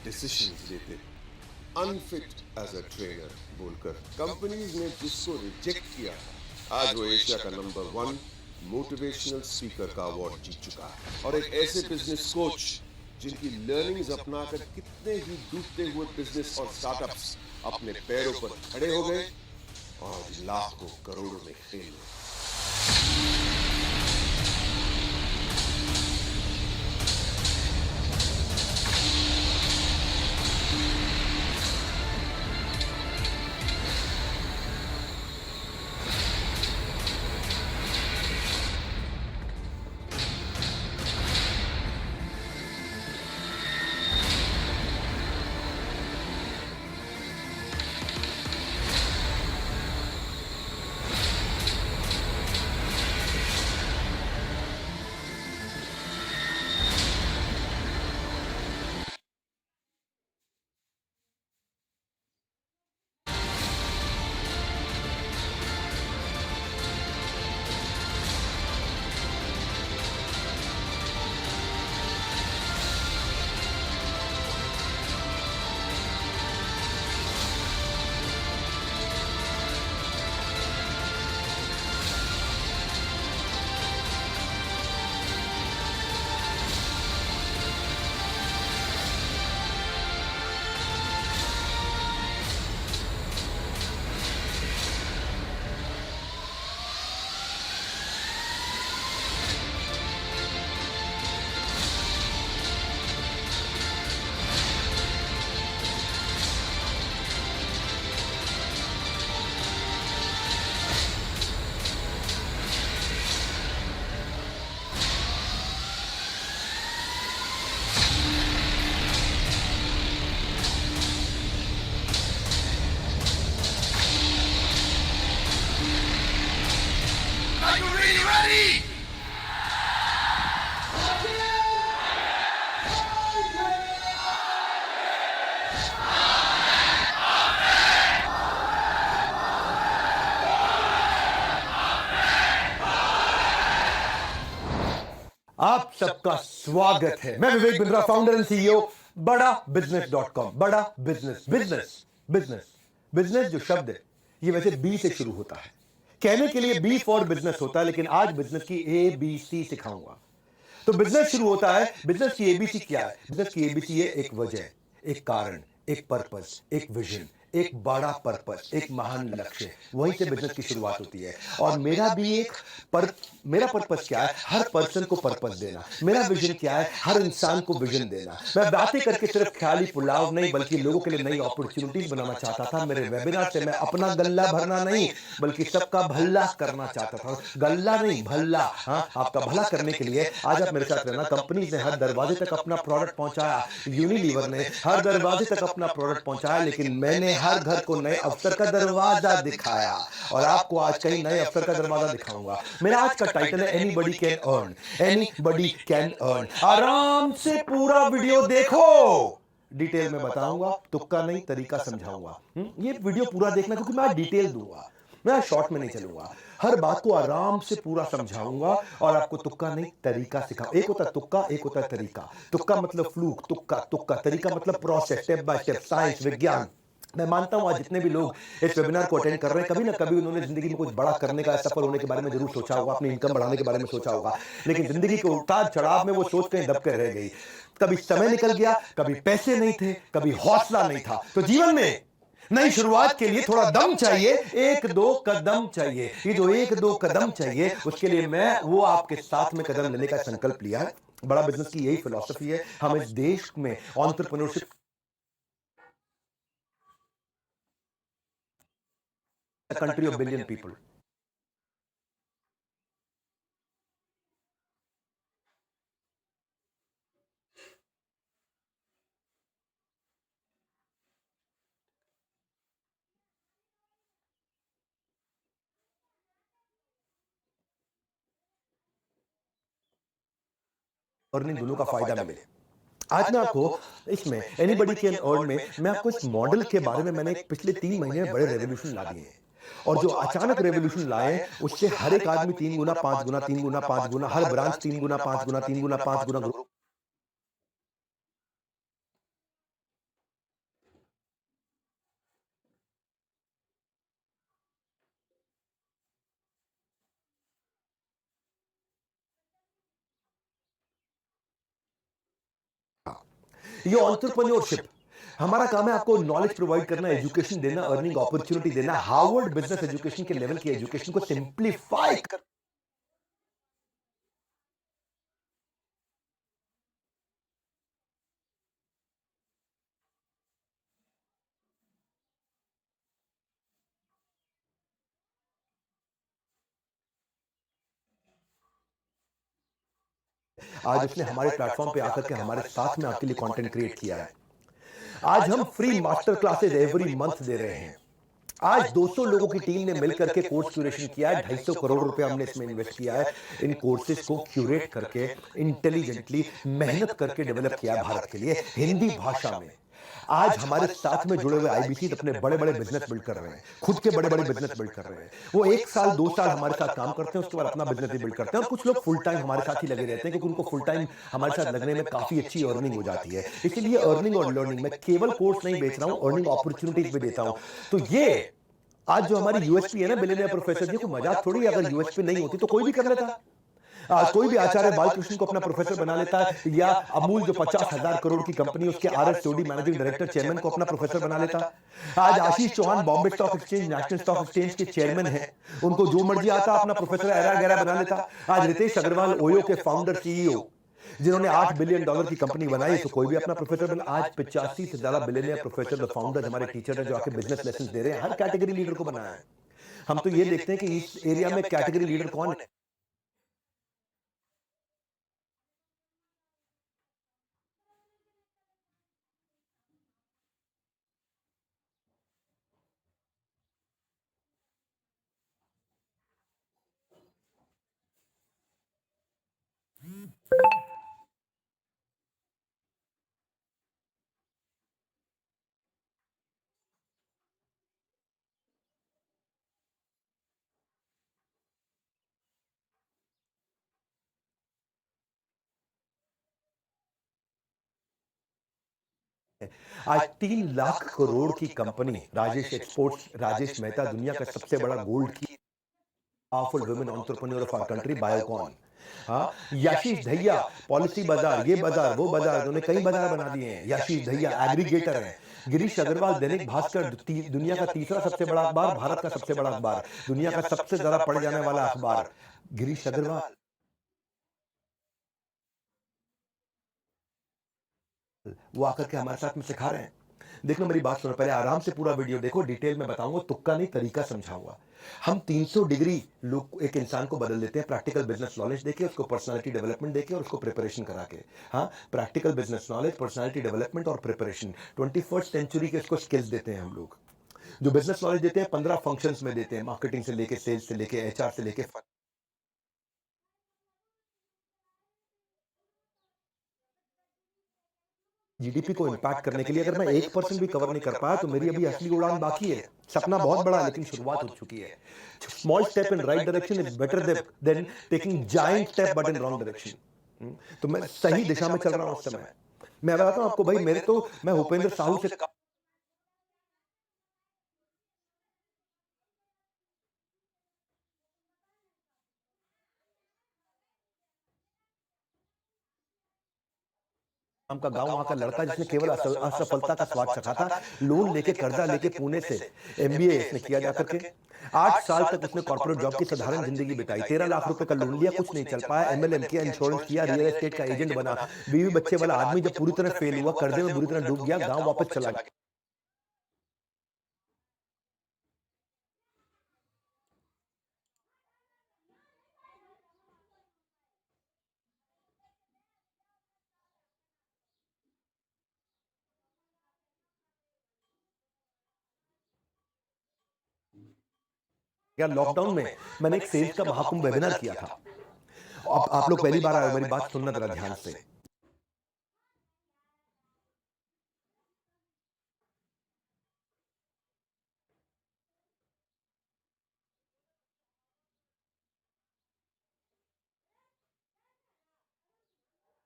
Decisions लेते, unfit as a trainer बोलकर companies ने जिसको रिजेक्ट किया, आज वो एशिया का नंबर 1 मोटिवेशनल स्पीकर का अवार्ड जीत चुका है। और एक ऐसे बिजनेस कोच जिनकी लर्निंग्स अपनाकर कितने ही डूबते हुए बिजनेस और स्टार्टअप्स अपने पैरों पर खड़े हो गए और आज लाखों करोड़ों में खेल रहे। आप सबका स्वागत है। मैं Vivek Bindra, founder and CEO बड़ा बिजनेस.com। बड़ा बिजनेस बिजनेस बिजनेस बिजनेस जो शब्द है ये वैसे बी से शुरू होता है। कहने के लिए बी फॉर बिजनेस होता है, लेकिन आज बिजनेस की ABC सिखाऊंगा। तो बिजनेस शुरू होता है। बिजनेस की ABC क्या है? बिजनेस की ABC है एक वजह, एक कारण, एक पर्पस, एक विजन, एक बड़ा पर्पस, एक महान लक्ष्य। वहीं से बिजनेस की शुरुआत होती है। और मेरा भी मेरा पर्पस क्या है? हर पर्सन को पर्पस देना। मेरा विजन क्या है? हर इंसान को विजन देना। मैं बातें करके सिर्फ ख्याली पुलाव नहीं, बल्कि लोगों के लिए नई अपॉर्चुनिटीज बनाना चाहता था। मेरे वेबिनार से मैं अपना गल्ला भरना नहीं, बल्कि सबका भला करना चाहता था। गल्ला नहीं, भला। हाँ, आपका भला करने के लिए आज आप मेरे साथ रहना। कंपनी ने हर दरवाजे तक अपना प्रोडक्ट पहुंचाया, यूनिलीवर ने हर दरवाजे तक अपना प्रोडक्ट पहुंचाया, लेकिन मैंने हर घर को नए अवसर का दरवाजा दिखाया। और आपको आज कई नए अवसर का दरवाजा दिखाऊंगा। मेरा आज का टाइटल है anybody can earn. Anybody can earn. आराम से पूरा वीडियो देखो, डिटेल में बताऊंगा, तुक्का नहीं तरीका समझाऊंगा। ये वीडियो पूरा देखना, क्योंकि मैं डिटेल दूंगा, मैं शॉर्ट में नहीं चलूंगा। हर बात को आराम से पूरा समझाऊंगा और आपको तुक्का नहीं तरीका सिखाऊंगा। एक होता है तुक्का, एक होता है तरीका। तुक्का मतलब फ्लूक, तुक्का तुक्का। तरीका मतलब process, step by step, science, विज्ञान। मैं मानता हूं आज जितने भी लोग इस वेबिनार को अटेंड कर रहे हैं, कभी ना कभी उन्होंने जिंदगी में कुछ बड़ा करने का, सफल होने के बारे में जरूर सोचा होगा, अपनी इनकम बढ़ाने के बारे में सोचा होगा, लेकिन जिंदगी के उतार चढ़ाव में वो सोच कहीं दब के रह गई। कभी समय निकल गया, कभी पैसे नहीं थे, कभी हौसला नहीं था। तो जीवन में नई शुरुआत के लिए थोड़ा दम चाहिए, एक दो कदम चाहिए। ये जो एक दो कदम चाहिए, उसके लिए मैं वो आपके साथ में कदम लेने का संकल्प लिया है। बड़ा बिजनेस की यही फिलॉसफी है। हम इस देश में entrepreneurship, country of billion people. Earning दोनों का फायदा मिले। आज मैं आपको इसमें एनीबॉडी कैन अर्न में मैं आपको इस मॉडल के बारे में, मैंने पिछले 3 महीने में बड़े रेवोल्यूशन ला दिए हैं। और जो अचानक रेवोल्यूशन लाए, उससे हर एक आदमी 3 गुना, 5 गुना, 3 गुना, 5 गुना, हर ब्रांच 3 गुना, 5 गुना, 3 गुना, 5 गुना ये एंटरप्रेन्योरशिप, हमारा काम है आपको नॉलेज प्रोवाइड करना, एजुकेशन देना, अर्निंग अपॉर्चुनिटी देना, हार्वर्ड बिजनेस एजुकेशन के लेवल की एजुकेशन को सिंप्लीफाई कर। आज उसने हमारे प्लेटफॉर्म पे आकर के हमारे साथ में आपके लिए कंटेंट क्रिएट किया है। आज हम free master classes every month दे रहे हैं। आज 200 लोगों की टीम ने मिलकर के कोर्स क्यूरेशन किया है, 250 करोड़ रुपए हमने इसमें इन्वेस्ट किया है। इन कोर्सेज को क्यूरेट करके इंटेलिजेंटली मेहनत करके डेवलप किया है भारत के लिए हिंदी भाषा में। आज हमारे साथ में जुड़े हुए आईबीसी अपने बड़े बड़े बिजनेस बिल्ड कर रहे हैं, खुद के बड़े बड़े बिजनेस बिल्ड कर रहे हैं। वो 1 साल 2 साल हमारे साथ काम करते हैं, उसके बाद अपना बिजनेस भी बिल्ड करते हैं। और कुछ लोग फुल टाइम हमारे साथ ही लगे रहते हैं, क्योंकि उनको फुल टाइम हमारे साथ लगने में काफी अच्छी अर्निंग हो जाती है। इसीलिए अर्निंग और लर्निंग, मैं केवल कोर्स नहीं बेच रहा हूं, अर्निंग अपॉर्चुनिटीज भी देता हूं। तो ये आज जो हमारी यूएसपी है ना बिलियनियर प्रोफेसर जी, कोई मजाक थोड़ी है। अगर यूएसपी नहीं होती तो कोई भी कर लेता। आज कोई भी आचार्य बालकृष्ण को अपना प्रोफेसर बना लेता है, या अमूल जो 50,000 करोड़ की कंपनी, उसके आरएसओडी मैनेजिंग डायरेक्टर चेयरमैन को अपना प्रोफेसर बना लेता। आज Ashish Chauhan Bombay stock exchange, national stock exchange के चेयरमैन हैं, उनको जो मर्जी आता अपना प्रोफेसर ऐरा गैरा बना लेता। आज रितेश अग्रवाल ओयो के फाउंडर सीईओ, जिन्होंने $8 बिलियन की कंपनी बनाई, तो कोई भी अपना प्रोफेसर बना। आज 85 से ज्यादा बिलियनियर प्रोफेसर फाउंडर हमारे टीचर हैं, जो आके बिजनेस लेसन दे रहे हैं। हर कैटेगरी लीडर को बनाया है। हम तो ये देखते हैं कि इस एरिया में कैटेगरी लीडर कौन है। आज 3 लाख करोड़ की कंपनी राजेश एक्सपोर्ट्स, राजेश मेहता, दुनिया का सबसे बड़ा गोल्ड की powerful women entrepreneur of our country, Biocon. हाँ, यशीष दहिया, पॉलिसी बाजार, ये बाजार, वो बाजार, उन्होंने कई बाजार बना दिए हैं। यशीष दहिया एग्रीगेटर है। गिरीश अग्रवाल, दैनिक भास्कर, दुनिया का तीसरा सबसे बड़ा अखबार, भारत का सबसे बड़ा अखबार, दुनिया का सबसे ज्यादा पढ़े जाने वाला अखबार, गिरीश अग्रवाल। वो आकर के हमारे साथ में सिखा रहे हैं। देखो मेरी बात सुनो, पहले आराम से पूरा वीडियो देखो, डिटेल में बताऊंगा, तुक्का नहीं तरीका समझाऊंगा। हम 300 डिग्री लोग एक इंसान को बदल देते हैं, प्रैक्टिकल बिजनेस नॉलेज देके, उसको पर्सनालिटी डेवलपमेंट देके, और उसको प्रिपरेशन करा के। हाँ, practical business knowledge, personality development और प्रिपरेशन, 21st सेंचुरी के इसको स्किल्स देते हैं हम लोग। जो बिजनेस नॉलेज देते हैं 15 फंक्शंस में देते हैं, मार्केटिंग से लेके, सेल्स से लेके, एचआर से लेके। जीडीपी को इम्पैक्ट करने के लिए अगर मैं 1% भी कवर नहीं कर पाया, तो मेरी अभी असली उड़ान बाकी है। सपना बहुत बड़ा है, लेकिन शुरुआत हो चुकी है। Small step in right direction is better than taking giant step but in wrong direction. तो मैं सही दिशा में चल रहा हूं उस समय। मैं बताता हूं आपको भाई, मेरे तो मैं भूपेंद्र साहू से नाम का गांव, वहां का लड़का, जिसने केवल असफलता का स्वाद चखा था। लोन लेके, कर्जा लेके पुणे से एमबीए इसने किया जाकर के। 8 साल तक उसने कॉर्पोरेट जॉब की साधारण जिंदगी बिताई। 13 लाख रुपए का लोन लिया, कुछ नहीं चल पाया। एमएलएम किया, इंश्योरेंस किया, रियल एस्टेट का एजेंट बना। बीवी बच्चे वाला आदमी जब पूरी तरह फेल हुआ, कर्जे में बुरी तरह डूब गया, गांव वापस चला गया। लॉकडाउन में मैंने एक सेल्स का महाकुंभ वेबिनार किया था। आप लोग पहली बार आए हो, मेरी बात सुनना जरा ध्यान से।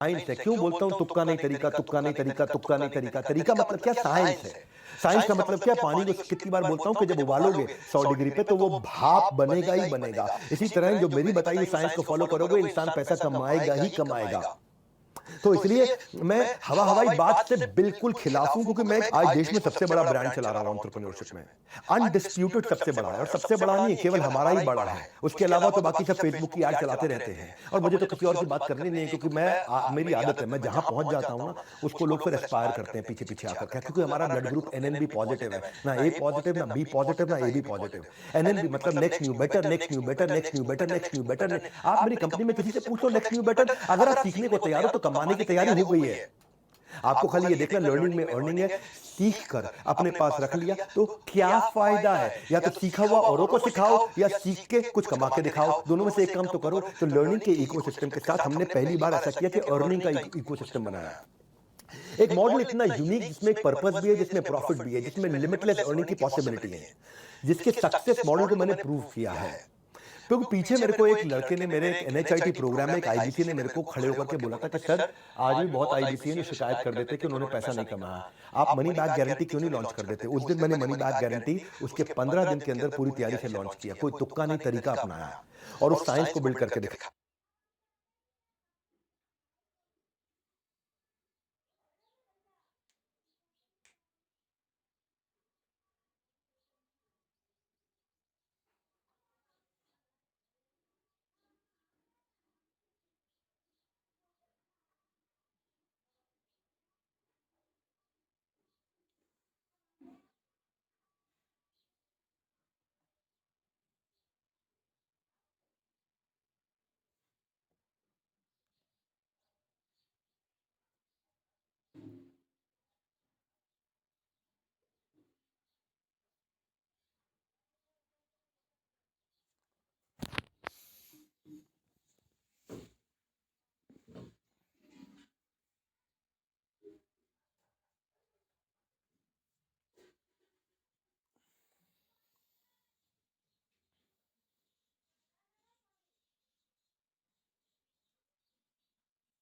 साइंस है, क्यों बोलता हूं तुक्का नहीं तरीका, तुक्का नहीं तरीका, तुक्का नहीं तरीका। तरीका मतलब क्या? साइंस है। साइंस का मतलब क्या? पानी को कितनी बार बोलता हूं कि जब उबालोगे 100 डिग्री पे, तो वो भाप बनेगा ही बनेगा। इसी तरह जो मेरी बताई हुई साइंस को फॉलो करोगे, इंसान पैसा कमाएगा ही कमाएगा। तो इसलिए मैं हवाई बात से बिल्कुल खिलाफ हूं, क्योंकि मैं आज देश में सबसे बड़ा ब्रांड चला रहा हूं एंटरप्रेन्योरशिप में, अनडिस्प्यूटेड सबसे बड़ा है, और सबसे बड़ा नहीं केवल हमारा ही बड़ा है, उसके अलावा तो बाकी सब फेसबुक की ऐड चलाते रहते हैं, और मुझे तो किसी और की बात करनी नहीं है, क्योंकि मेरी आदत है, मैं जहां पहुंच जाता हूं ना उसको लोग फिर एस्पायर करते हैं पीछे पीछे आकर के, क्योंकि हमारा ब्लड ग्रुप एनएनबी पॉजिटिव है, ना ए पॉजिटिव, ना बी पॉजिटिव, ना ए बी पॉजिटिव। एनएनबी मतलब next new better, next new better, next new better, next new better. आप मेरी कंपनी में किसी से पूछ लो नेक्स्ट न्यू बेटर, अगर आप सीखने को तैयार हो तो कमाने की तैयारी हो गई है। आपको खाली ये देखना लर्निंग में अर्निंग है, सीख कर अपने पास रख लिया तो क्या फायदा है, या तो सीखा हुआ औरों को सिखाओ या सीख के कुछ कमा के दिखाओ, दोनों में से एक काम तो करो। तो लर्निंग के इकोसिस्टम के साथ हमने पहली बार ऐसा किया कि अर्निंग का इकोसिस्टम बनाया, एक मॉडल इतना यूनिक जिसमें एक पर्पस भी है, जिसमें प्रॉफिट भी है, जिसमें लिमिटलेस अर्निंग की पॉसिबिलिटी है, जिसके सक्सेस मॉडल को मैंने प्रूव किया है। क्योंकि पीछे मेरे को एक लड़के ने, मेरे एनएचआईटी प्रोग्राम में एक आईबीसी ने मेरे को खड़े होकर के बोला था कि सर आज भी बहुत आईबीसी ने शिकायत कर देते कि उन्होंने पैसा नहीं कमाया, आप मनी बैक गारंटी क्यों नहीं लॉन्च कर देते। उस दिन मैंने मनी बैक गारंटी उसके 15 दिन के अंदर पूरी तैयारी से लॉन्च किया, कोई तुक्का नहीं तरीका अपनाया और उस साइंस को बिल्ड करके दिखा।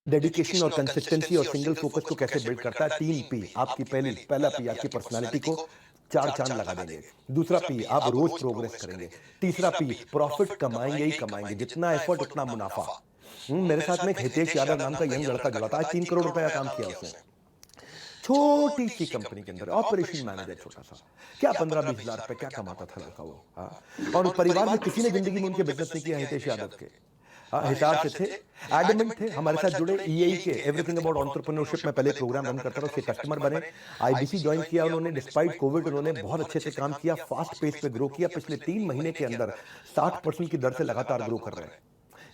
डेडिकेशन और कंसिस्टेंसी और सिंगल फोकस को कैसे बिल्ड करता है। 3 P आपकी पहला P आपकी पर्सनालिटी को 4 चांद लगा देंगे। दूसरा P आप रोज प्रोग्रेस करेंगे। तीसरा P प्रॉफिट कमाएंगे ही कमाएंगे, जितना एफर्ट उतना मुनाफा। मेरे साथ में एक हितेश यादव नाम का यंग लड़का जुड़ा था, आज 3 करोड़ रुपए का काम किया उसने, छोटी सी कंपनी के अंदर ऑपरेशन मैनेजर, छोटा सा, क्या 15-20 हजार रुपए क्या कमाता था लड़का वो। हाँ, और परिवार में किसी ने जिंदगी में उनके बिजनेस नहीं किया हितेश यादव के। हिसाब से थे, एडमेंट थे, हमारे साथ जुड़े, ईएई के एवरीथिंग अबाउट एंटरप्रेन्योरशिप में पहले प्रोग्राम रन करता था, उसके कस्टमर बने, आईबीसी ज्वाइन किया उन्होंने, डिस्पाइट कोविड उन्होंने बहुत अच्छे से काम किया, फास्ट पेस पे ग्रो किया, पिछले 3 महीने के अंदर 60% की दर से लगातार ग्रो कर रहे हैं।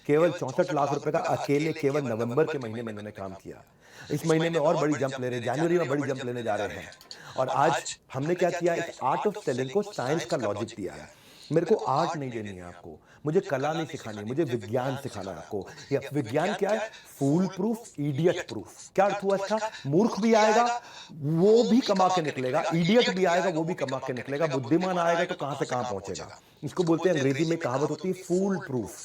केवल 64 लाख रुपए का अकेले केवल नवंबर के महीने में इन्होंने काम किया। इस महीने में और बड़ी जंप ले रहे हैं, जनवरी में बड़ी जंप लेने जा रहे हैं। और आज हमने क्या किया, इस आर्ट ऑफ सेलिंग को साइंस का लॉजिक दिया है। मेरे को आर्ट नहीं देनी है आपको, मुझे कला नहीं सिखानी, मुझे विज्ञान सिखाना है आपको। ये विज्ञान क्या है, फूल प्रूफ, इडियट प्रूफ। क्या अर्थ हुआ इसका, मूर्ख भी आएगा वो भी कमा के निकलेगा, इडियट भी आएगा वो भी कमा के निकलेगा, बुद्धिमान आएगा तो कहां से कहां पहुंचेगा। इसको बोलते हैं, अंग्रेजी में कहावत होती है फूल प्रूफ,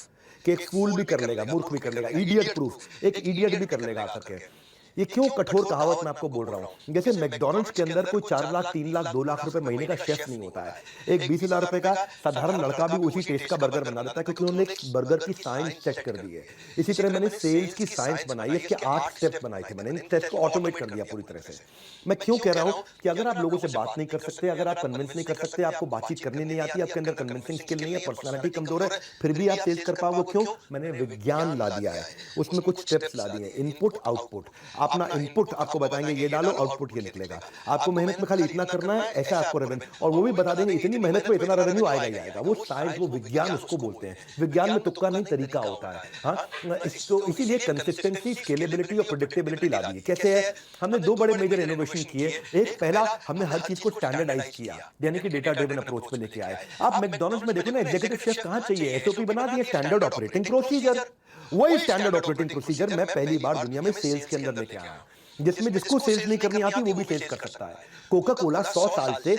कि एक फूल भी कर लेगा, मूर्ख भी कर लेगा, इडियट प्रूफ, एक इडियट भी कर लेगा आकर के। ये क्यों कठोर कहावत मैं आपको बोल रहा हूं, जैसे मैकडॉनल्ड्स के अंदर कोई 4 लाख 3 लाख 2 लाख रुपए महीने का शेफ नहीं होता है, एक 20 हजार रुपए का साधारण लड़का भी उसी टेस्ट का बर्गर बना देता है, क्योंकि उन्होंने एक बर्गर की साइंस सेट कर दी है। इसी तरह मैंने सेल्स की साइंस बनाई है, इसके 8 स्टेप्स बनाए थे मैंने, इन स्टेप्स को ऑटोमेट कर दिया पूरी तरह से। मैं क्यों कह रहा हूं कि अगर आप लोगों से बात नहीं कर सकते, अगर आप कन्विंस नहीं कर सकते, आपको बातचीत करनी नहीं आती, आपके अंदर कन्विंसिंग स्किल नहीं है, पर्सनालिटी कमजोर है, फिर भी आप सेल्स कर पाओगे क्यों, मैंने विज्ञान ला दिया है, उसमें कुछ स्टेप्स ला दिए, इनपुट आउटपुट। अपना इनपुट आपको बताएंगे ये डालो, आउटपुट ये निकलेगा, आपको मेहनत में खाली इतना करना है, ऐसा आपको रेवेन्यू, और वो भी बता देंगे इतनी मेहनत में इतना रेवेन्यू आएगा ही आएगा। वो साइंस, वो विज्ञान उसको बोलते हैं, विज्ञान में तुक्का नहीं तरीका होता है। हाँ, इसको इसीलिए कंसिस्टेंसी, स्केलेबिलिटी और प्रेडिक्टेबिलिटी ला दी। कैसे है, हमने 2 बड़े मेजर इनोवेशन किए। एक, पहला हमने हर चीज को स्टैंडर्डाइज किया, यानी कि डेटा ड्रिवन अप्रोच पे लेके आए। आप मैकडॉनल्ड्स में देखो ना, एग्जीक्यूटिव शेफ कहां चाहिए, एसओपी बना दिए, स्टैंडर्ड ऑपरेटिंग प्रोसीजर। वही स्टैंडर्ड ऑपरेटिंग प्रोसीजर मैं पहली बार दुनिया में सेल्स के अंदर लेके आया, जिसमें जिसको सेल्स नहीं करनी आती वो भी सेल्स कर सकता है। कोका कोला 100 साल से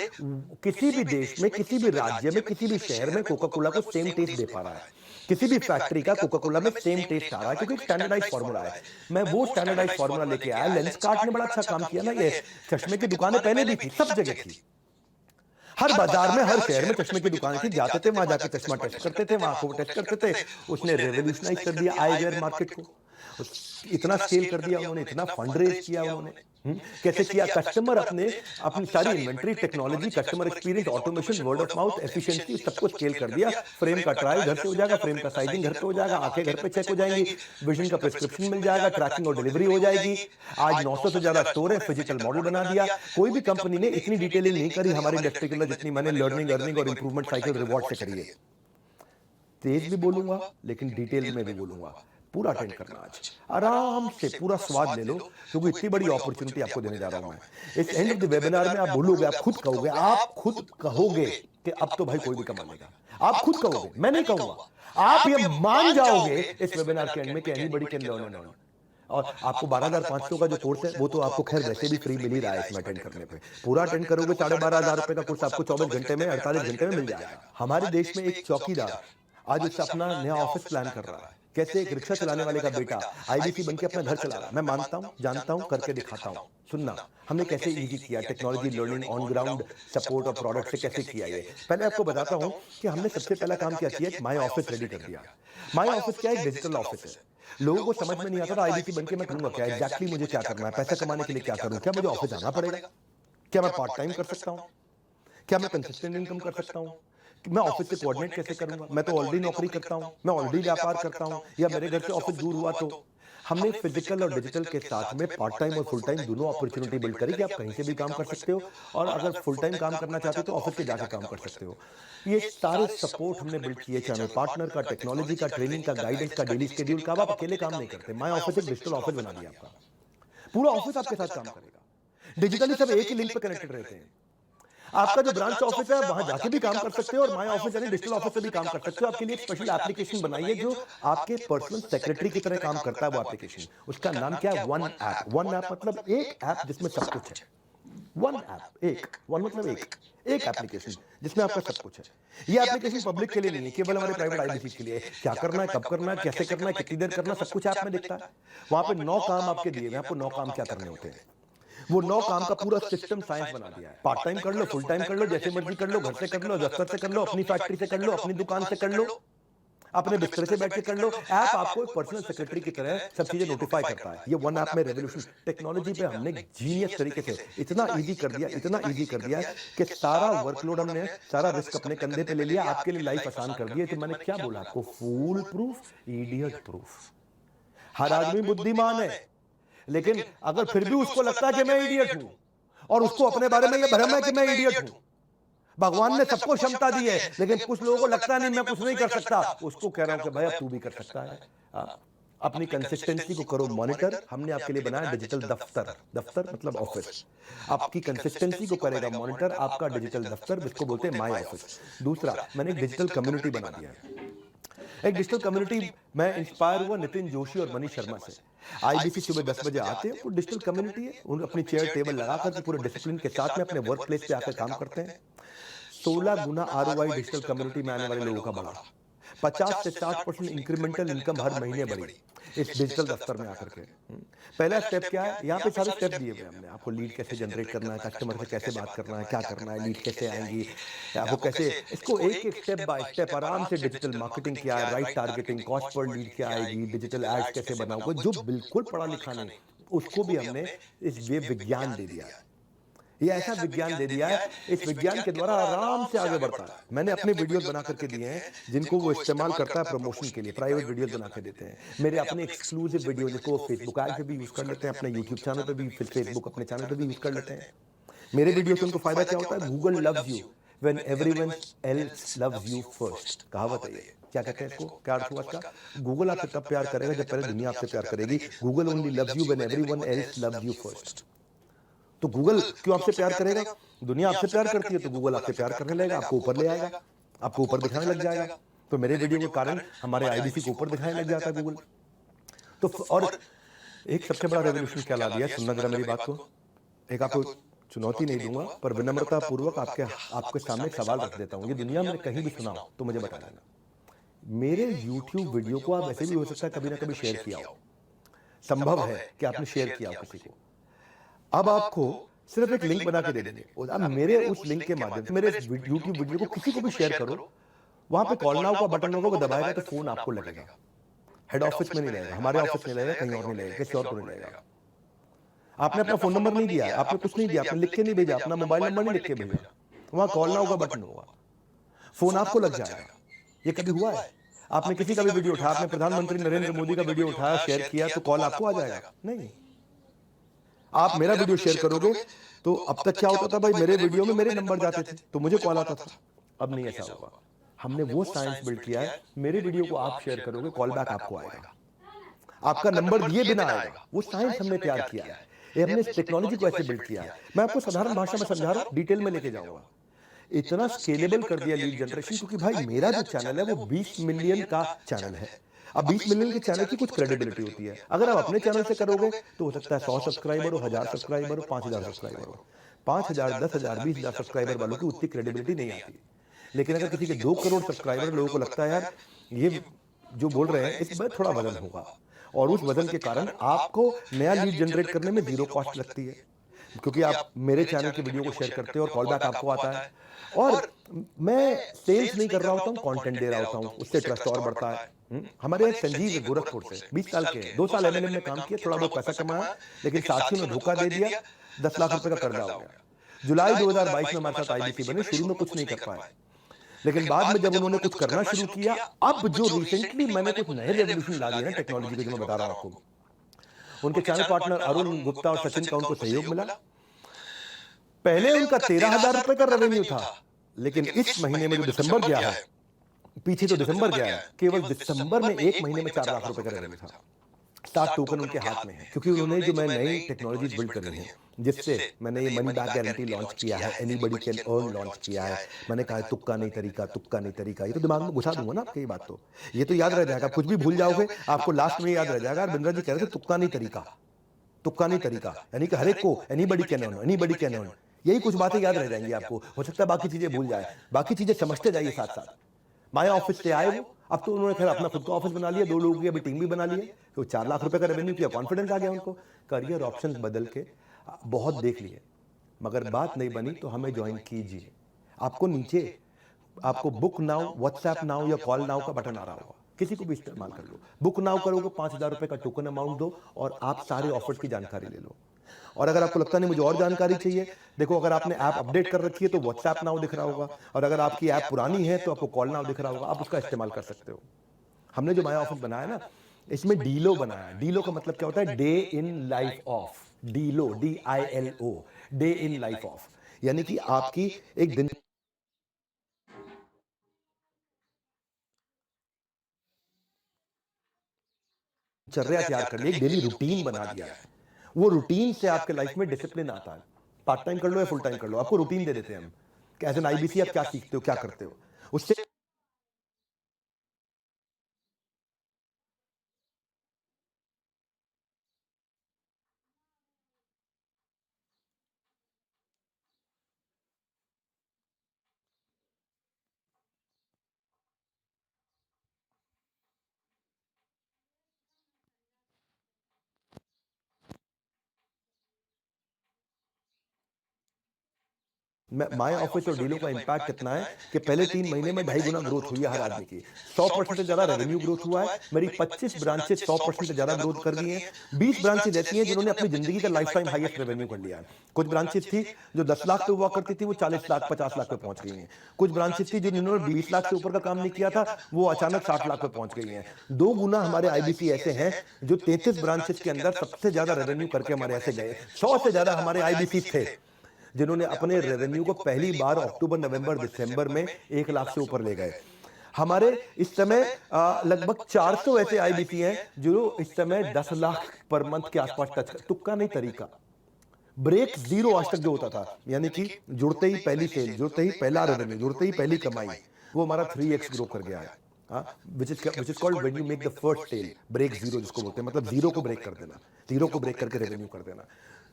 किसी भी देश में, किसी भी राज्य में, किसी भी शहर में कोका कोला को सेम टेस्ट दे पा रहा है। किसी भी फैक्ट्री का कोका कोला में सेम टेस्ट आ रहा है, क्योंकि स्टैंडर्डाइज फार्मूला है। मैं वो स्टैंडर्डाइज फार्मूला लेके आया। लेंसकार्ट ने बड़ा अच्छा काम किया ना, ये चश्मे की दुकानें पहले भी थी, सब जगह थी, हर बाजार में, हर शहर में चश्मे की दुकान थी, जाते थे वहां जाके चश्मा टेस्ट करते थे, वहां आंखों को टेस्ट करते थे। उसने रेवोल्यूशनाइज कर दिया आई वेयर मार्केट को। इतना स्केल कर दिया उन्होंने, इतना फंड रेज किया उन्होंने। कैसे किया? कस्टमर अपनी सारी inventory, technology, customer experience, automation, word of mouth, efficiency, सबको स्केल कर दिया। फ्रेम का ट्रायल घर से हो जाएगा, फ्रेम का साइजिंग घर पे हो जाएगा, आंखें घर पे चेक हो जाएंगी, विजन का प्रिस्क्रिप्शन मिल जाएगा, ट्रैकिंग और डिलीवरी हो जाएगी। आज 900 से ज्यादा स्टोर है, फिजिकल मॉडल बना दिया। कोई भी कंपनी ने इतनी डिटेलिंग नहीं करी हमारी इंडस्ट्री के अंदर जितनी मैंने लर्निंग, अर्निंग और इंप्रूवमेंट साइकिल रिवॉर्ड से करी है। तेज भी बोलूंगा लेकिन डिटेल में भी बोलूंगा। पूरा अटेंड करना, आज आराम से पूरा स्वाद ले लो, क्योंकि इतनी बड़ी अपॉर्चुनिटी आपको देने जा रहा हूं मैं। इस एंड ऑफ द वेबिनार में आप बोलोगे, आप खुद कहोगे कि अब तो भाई कोई भी कमा लेगा। आप खुद कहोगे, मैं नहीं कहूंगा। आप ये मान जाओगे इस वेबिनार के एंड में कि anybody can learn and earn. और आपको 12,500 का जो कोर्स है वो तो आपको खैर वैसे भी फ्री मिल ही रहा है इसमें अटेंड करने पे। पूरा अटेंड करोगे 12,500 रुपए का कोर्स आपको 24 घंटे में, 48 घंटे में मिल जाएगा। हमारे देश में एक चौकीदार आज उससे अपना नया ऑफिस प्लान कर रहा है। कैसे? एक रिक्शा चलाने वाले का बेटा आईबीसी बनके अपना घर चला रहा है। मैं मानता हूं, जानता हूं, करके दिखाता हूं। सुनना, हमने कैसे इजी किया, technology, learning, on ground support और प्रोडक्ट से कैसे किया ये। पहले आपको बताता हूं कि हमने सबसे पहला काम क्या किया, माई ऑफिस रेडी कर दिया। माई ऑफिस क्या है? डिजिटल ऑफिस है। लोगों को समझ में नहीं आता था आईबीसी बनके मैं करूंगा क्या, एग्जैक्टली मुझे क्या करना है, पैसा कमाने के लिए क्या करूं, क्या मुझे ऑफिस जाना पड़ेगा, क्या मैं पार्ट टाइम कर सकता हूं, क्या मैं कंसिस्टेंट इनकम कर सकता हूं, मैं ऑफिस से कोऑर्डिनेट कैसे करूंगा, मैं तो ऑलरेडी नौकरी करता हूं, मैं ऑलरेडी व्यापार करता हूं, या मेरे घर से ऑफिस दूर हुआ तो। हमने फिजिकल और डिजिटल के साथ में पार्ट टाइम और फुल टाइम दोनों अपॉर्चुनिटी बिल्ड करी कि आप कहीं से भी काम कर सकते हो, और अगर फुल टाइम काम करना चाहते हो तो ऑफिस से जाकर काम कर सकते हो। ये सारे सपोर्ट हमने बिल्ड किए, चाहे पार्टनर का, टेक्नोलॉजी का, ट्रेनिंग का, गाइडेंस का, डेली शेड्यूल का। आप अकेले काम नहीं करते। माई ऑफिस एक डिजिटल ऑफिस बना दिया आपका। पूरा ऑफिस आपके साथ काम करेगा। डिजिटली सब एक ही लिंक पे कनेक्टेड रहते हैं। आपका जो ब्रांच ऑफिस है वहां जाके भी काम कर सकते हो, और माई ऑफिस यानी डिजिटल ऑफिस से भी काम कर सकते हो। आपके लिए एक स्पेशल एप्लीकेशन बनाई है जो आपके पर्सनल सेक्रेटरी की तरह काम करता है। वो एप्लीकेशन, उसका नाम क्या है? One app. वन ऐप मतलब एक ऐप जिसमें सब कुछ है। वन ऐप, एक वन मतलब एक एप्लीकेशन जिसमें आपका सब कुछ है। ये एप्लीकेशन पब्लिक के लिए नहीं है, केवल हमारे प्राइवेट आईबीसी के लिए। क्या करना है, कब करना है, कैसे करना है, कितनी देर करना, सब कुछ ऐप में दिखता है। वहां पे 9 काम आपके दिए हुए, आपको 9 काम क्या करने होते हैं। वो 9 काम का पूरा सिस्टम साइंस बना दिया है। पार्ट टाइम कर लो, फुल टाइम कर लो, जैसे मर्जी कर लो, घर से कर लो, दफ्तर से कर लो, अपनी फैक्ट्री से कर लो, अपनी दुकान से कर लो, अपने बिस्तर से बैठ के कर लो। ऐप आपको एक पर्सनल सेक्रेटरी की तरह सब चीजें नोटिफाई करता है। ये वन ऐप में रेवोल्यूशन, टेक्नोलॉजी पे हमने जीनियस तरीके से इतना इजी कर दिया, इतना इजी कर दिया कि सारा वर्कलोड हमने, सारा रिस्क अपने कंधे पे ले लिया, आपके लिए लाइफ आसान कर दी। तो मैंने क्या बोला आपको? फूल प्रूफ, इडियट प्रूफ। हर आदमी बुद्धिमान है, लेकिन अगर फिर भी उसको लगता है कि मैं इडियट हूं, और उसको अपने बारे में यह भ्रम है कि मैं इडियट हूं। भगवान ने सबको क्षमता दी है, लेकिन कुछ लोगों को लगता नहीं मैं कुछ नहीं कर सकता। उसको कह रहा हूं कि भाई अब तू भी कर सकता है। अपनी कंसिस्टेंसी को करो मॉनिटर। हमने आपके लिए बनाया डिजिटल दफ्तर। दफ्तर मतलब ऑफिस। आपकी कंसिस्टेंसी को करेगा मॉनिटर आपका डिजिटल दफ्तर, जिसको बोलते हैं माई ऑफिस। दूसरा, मैंने एक डिजिटल कम्युनिटी बना दिया है। एक डिजिटल कम्युनिटी, मैं इंस्पायर हुआ नितिन जोशी और मनीष शर्मा से। आईबीसी सुबह 10 बजे आते हैं, वो डिजिटल कम्युनिटी है। उन अपनी चेयर टेबल लगाकर के पूरे डिसिप्लिन के साथ में अपने वर्क प्लेस पे आकर काम करते हैं। 16 गुना आरओआई डिजिटल कम्युनिटी में आने वाले लोगों का बढ़ा। 50 से 60% इंक्रीमेंटल इनकम हर महीने बढ़ी इस डिजिटल दफ्तर में आकर के। पहला स्टेप क्या है? यहाँ पे सारे स्टेप दिए हुए हमने आपको। लीड कैसे जनरेट करना है, कस्टमर से कैसे बात करना है, क्या करना है, लीड कैसे आएंगी, आपको कैसे, इसको एक एक स्टेप बाय स्टेप आराम से। डिजिटल मार्केटिंग क्या है, right targeting, cost per lead क्या आएगी, डिजिटल एड्स कैसे बनाओगे। जो बिल्कुल पढ़ा लिखा नहीं, उसको भी हमने इस वे विज्ञान दे दिया है। ये ऐसा विज्ञान दे दिया है, इस विज्ञान के द्वारा आराम से आगे बढ़ता है। मैंने अपने वीडियोस बना करके दिए हैं, जिनको वो इस्तेमाल करता है प्रमोशन के लिए। प्राइवेट वीडियोस बना के देते हैं, मेरे अपने एक्सक्लूसिव वीडियो, जिसको वो फेसबुक ऐड पे भी यूज कर लेते हैं, अपने यूट्यूब चैनल पे भी, फिर फेसबुक अपने चैनल पे भी यूज कर लेते हैं। मेरे वीडियो से उनको फायदा क्या होता है? Google loves you when everyone else loves you first. कहावत है ये। क्या कहते हैं इसको? क्या अर्थ हुआ इसका? गूगल आपसे तब प्यार करेगा जब पहले दुनिया आपसे प्यार करेगी। Google only loves you when everyone else loves you first. तो गूगल क्यों आपसे प्यार करेगा? दुनिया आपसे प्यार करती है, तो गूगल आपसे प्यार करने लगेगा, आपको ऊपर ले आएगा, आपको ऊपर दिखाने लग जाएगा। तो मेरे वीडियो के कारण हमारे आईबीसी को ऊपर दिखाने लग जाता है गूगल। तो और एक सबसे बड़ा रेवोल्यूशन क्या ला दिया, सुनना जरा मेरी बात को। एक आपको चुनौती नहीं दूंगा, पर विनम्रता पूर्वक आपके सामने सवाल रख देता हूं। ये दुनिया में कहीं भी सुना हो तो मुझे बता देना। मेरे यूट्यूब वीडियो को आप ऐसे भी हो सकता है कभी ना कभी शेयर किया हो, संभव है कि आपने शेयर किया हो किसी को। अब आपको सिर्फ एक लिंक बना के दे देंगे, अब मेरे उस लिंक के माध्यम से मेरे यूट्यूब वीडियो को किसी को भी शेयर करो। वहां पे कॉल नाउ का बटन होगा, वो दबाएगा तो फोन आपको लगेगा। हेड ऑफिस में नहीं रहेगा, हमारे ऑफिस में रहेगा, कहीं और नहीं रहेगा, किसी और को नहीं रहेगा। आपने अपना फोन नंबर नहीं दिया, आपने कुछ नहीं दिया, आपने लिख के नहीं भेजा, अपना मोबाइल नंबर नहीं लिख के भेजा, वहां कॉल नाउ का बटन होगा, फोन आपको लग जाएगा। ये कभी हुआ है? आपने किसी का भी वीडियो उठाया, आपने प्रधानमंत्री नरेंद्र मोदी का वीडियो उठाया, शेयर किया, तो कॉल आपको आ जाएगा? नहीं। आप मेरा वीडियो शेयर करोगे तो अब तक क्या होता था भाई, मेरे वीडियो में मेरे नंबर जाते थे तो मुझे कॉल आता था। अब नहीं ऐसा होगा। हमने वो साइंस बिल्ड किया है, मेरे वीडियो को आप शेयर करोगे, कॉल बैक आपको आएगा, आपका नंबर दिए बिना आएगा। वो साइंस हमने तैयार किया है, ये हमने इस टेक्नोलॉजी को ऐसे बिल्ड किया है। मैं आपको साधारण भाषा में समझा रहा हूं, डिटेल में लेके जाऊंगा। इतना स्केलेबल कर दिया लीड जनरेशन, क्योंकि भाई मेरा जो चैनल है वो 20 मिलियन का चैनल है। अब 20 मिलियन के चैनल की कुछ क्रेडिबिलिटी होती है। अगर आप अपने चैनल से करोगे तो हो सकता है 100 सब्सक्राइबर हो, 1000 सब्सक्राइबर हो, 5000 सब्सक्राइबर हो। 5000, 10,000, 20,000 सब्सक्राइबर वालों की उतनी क्रेडिबिलिटी नहीं आती। लेकिन अगर किसी के 2 करोड़ सब्सक्राइबर, लोगों को लगता है यार ये जो बोल रहे हैं इसमें थोड़ा वजन होगा, और उस वजन के कारण आपको नया लीड जनरेट करने में जीरो कॉस्ट लगती है, क्योंकि आप मेरे चैनल की वीडियो को शेयर करते हो और कॉल बैक आपको आता है। और मैं सेल्स नहीं कर रहा होता हूँ, कंटेंट दे रहा होता हूँ, उससे ट्रस्ट और बढ़ता है। हमारे एक संजीव है गोरखपुर से, 20 साल के, 2 साल एमएलएम में काम किया, थोड़ा बहुत पैसा कमाया, लेकिन साथियों ने धोखा दे दिया, 10 लाख रुपए का कर्जा हो गया। जुलाई 2022 में हमारे साथ आईबीसी बने, शुरू में कुछ नहीं कर पाए, लेकिन बाद में जब उन्होंने कुछ करना शुरू किया, अब जो रिसेंटली मैंने कुछ नए रेवोल्यूशन ला दिए ना टेक्नोलॉजी के, जो मैं बता रहा हूं आपको, उनके चैनल पार्टनर अरुण गुप्ता और सचिन का उनको सहयोग मिला। पहले उनका 13,000 रुपए का रेवेन्यू था, लेकिन इस महीने में जो दिसंबर गया है, पीछे तो दिसंबर गया है, केवल दिसंबर में एक महीने में 4 लाख रुपए का रेवेन्यू था। 7 टोकन उनके हाथ में है, क्योंकि उन्होंने जो मैं नई टेक्नोलॉजीज बिल्ड करी हैं, जिससे मैंने ये मनी बैक गारंटी लॉन्च किया है, एनीबॉडी कैन अर्न लॉन्च किया है। मैंने कहा तुक्का नहीं तरीका, तुक्का नहीं तरीका, ये तो दिमाग में घुसा दूंगा ना आपके, ये बात तो ये तो याद रह जाएगा। कुछ भी भूल जाओगे आपको लास्ट में याद रह जाएगा। बिंद्रा जी कह रहे थे तुक्का नहीं तरीका, तुक्का नहीं तरीका, यानी कि हर एक को anybody can earn, anybody can earn, यही कुछ बातें याद रह जाएंगी आपको। हो सकता है बाकी चीजें भूल जाए, बाकी चीजें समझते जाइए साथ साथ। माया ऑफिस से आए वो, अब तो उन्होंने खैर अपना खुद का ऑफिस बना लिया, 2 लोगों की अभी टीम भी बना ली है, तो 4 लाख रुपए का रेवेन्यू किया, कॉन्फिडेंस आ गया उनको। करियर ऑप्शंस बदल के बहुत देख लिए, मगर बात नहीं बनी तो हमें ज्वाइन कीजिए। आपको नीचे आपको बुक नाउ, व्हाट्सएप नाउ या कॉल नाउ का बटन आ रहा होगा, किसी को भी इस्तेमाल कर लो। बुक नाउ करोगे, 5,000 रुपए का टोकन अमाउंट दो और आप सारे ऑफर्स की जानकारी ले लो। और अगर आपको लगता नहीं मुझे और जानकारी चाहिए, देखो अगर आपने ऐप अपडेट कर रखी है तो व्हाट्सएप नाउ दिख रहा होगा, और अगर आपकी ऐप पुरानी है तो आपको कॉल नाउ दिख रहा होगा, आप उसका इस्तेमाल कर सकते हो। हमने जो माया ऑफिस बनाया ना, इसमें डीलो बनाया। डीलो का मतलब क्या होता है? Day in life of. DILO, DILO, day in life of, यानी कि आपकी एक दिन चर्या तैयार कर ली, एक डेली रूटीन बना दिया है। वो रूटीन से आपके लाइफ में डिसिप्लिन आता है। पार्ट टाइम कर लो या फुल टाइम कर लो, आपको रूटीन दे देते हैं हम कि एज एन आईबीसी आप क्या सीखते हो, क्या करते हो, उससे माय ऑफिस और डीलो का इंपैक्ट कितना है कि पहले 3 महीने में 2.5 गुना ग्रोथ हुई है हर आदमी की। 100% से ज्यादा रेवेन्यू ग्रोथ हुआ है। मेरी 25 ब्रांचेस 100% से ज्यादा ग्रोथ कर गई हैं। 20 ब्रांचेस ऐसी हैं जिन्होंने अपनी जिंदगी का लाइफ टाइम हाईएस्ट रेवेन्यू कर लिया है। कुछ ब्रांचेस थी जो 10 लाख पे हुआ करती थी, वो 40 लाख 50 लाख पे पहुंच गई हैं। कुछ ब्रांचेस थी जिन्होंने 20 लाख से ऊपर का काम नहीं किया था, वो अचानक 60 लाख पे पहुंच गई हैं। 2 गुना हमारे आईबीसी ऐसे हैं जो 33 ब्रांचेस के अंदर सबसे ज्यादा रेवेन्यू करके हमारे ऐसे गए। 100 से ज्यादा हमारे आईबीसी थे जिन्होंने अपने रेवेन्यू को पहली बार अक्टूबर, नवंबर, दिसंबर में 1 लाख से ऊपर ले गए। हमारे इस समय लगभग 400 ऐसे आईबीसी हैं जो इस समय 10 लाख पर मंथ के आसपास टच कर। तुक्का नहीं तरीका, ब्रेक जीरो आज तक जो होता था, यानी कि जुड़ते ही पहली सेल, जुड़ते ही पहला रेवेन्यू, जुड़ते ही पहली कमाई, वो हमारा 3x ग्रो कर गया है। which is called when you make the first sale, break zero जिसको बोलते हैं, मतलब जीरो को ब्रेक कर देना, जीरो को ब्रेक करके रेवेन्यू कर देना।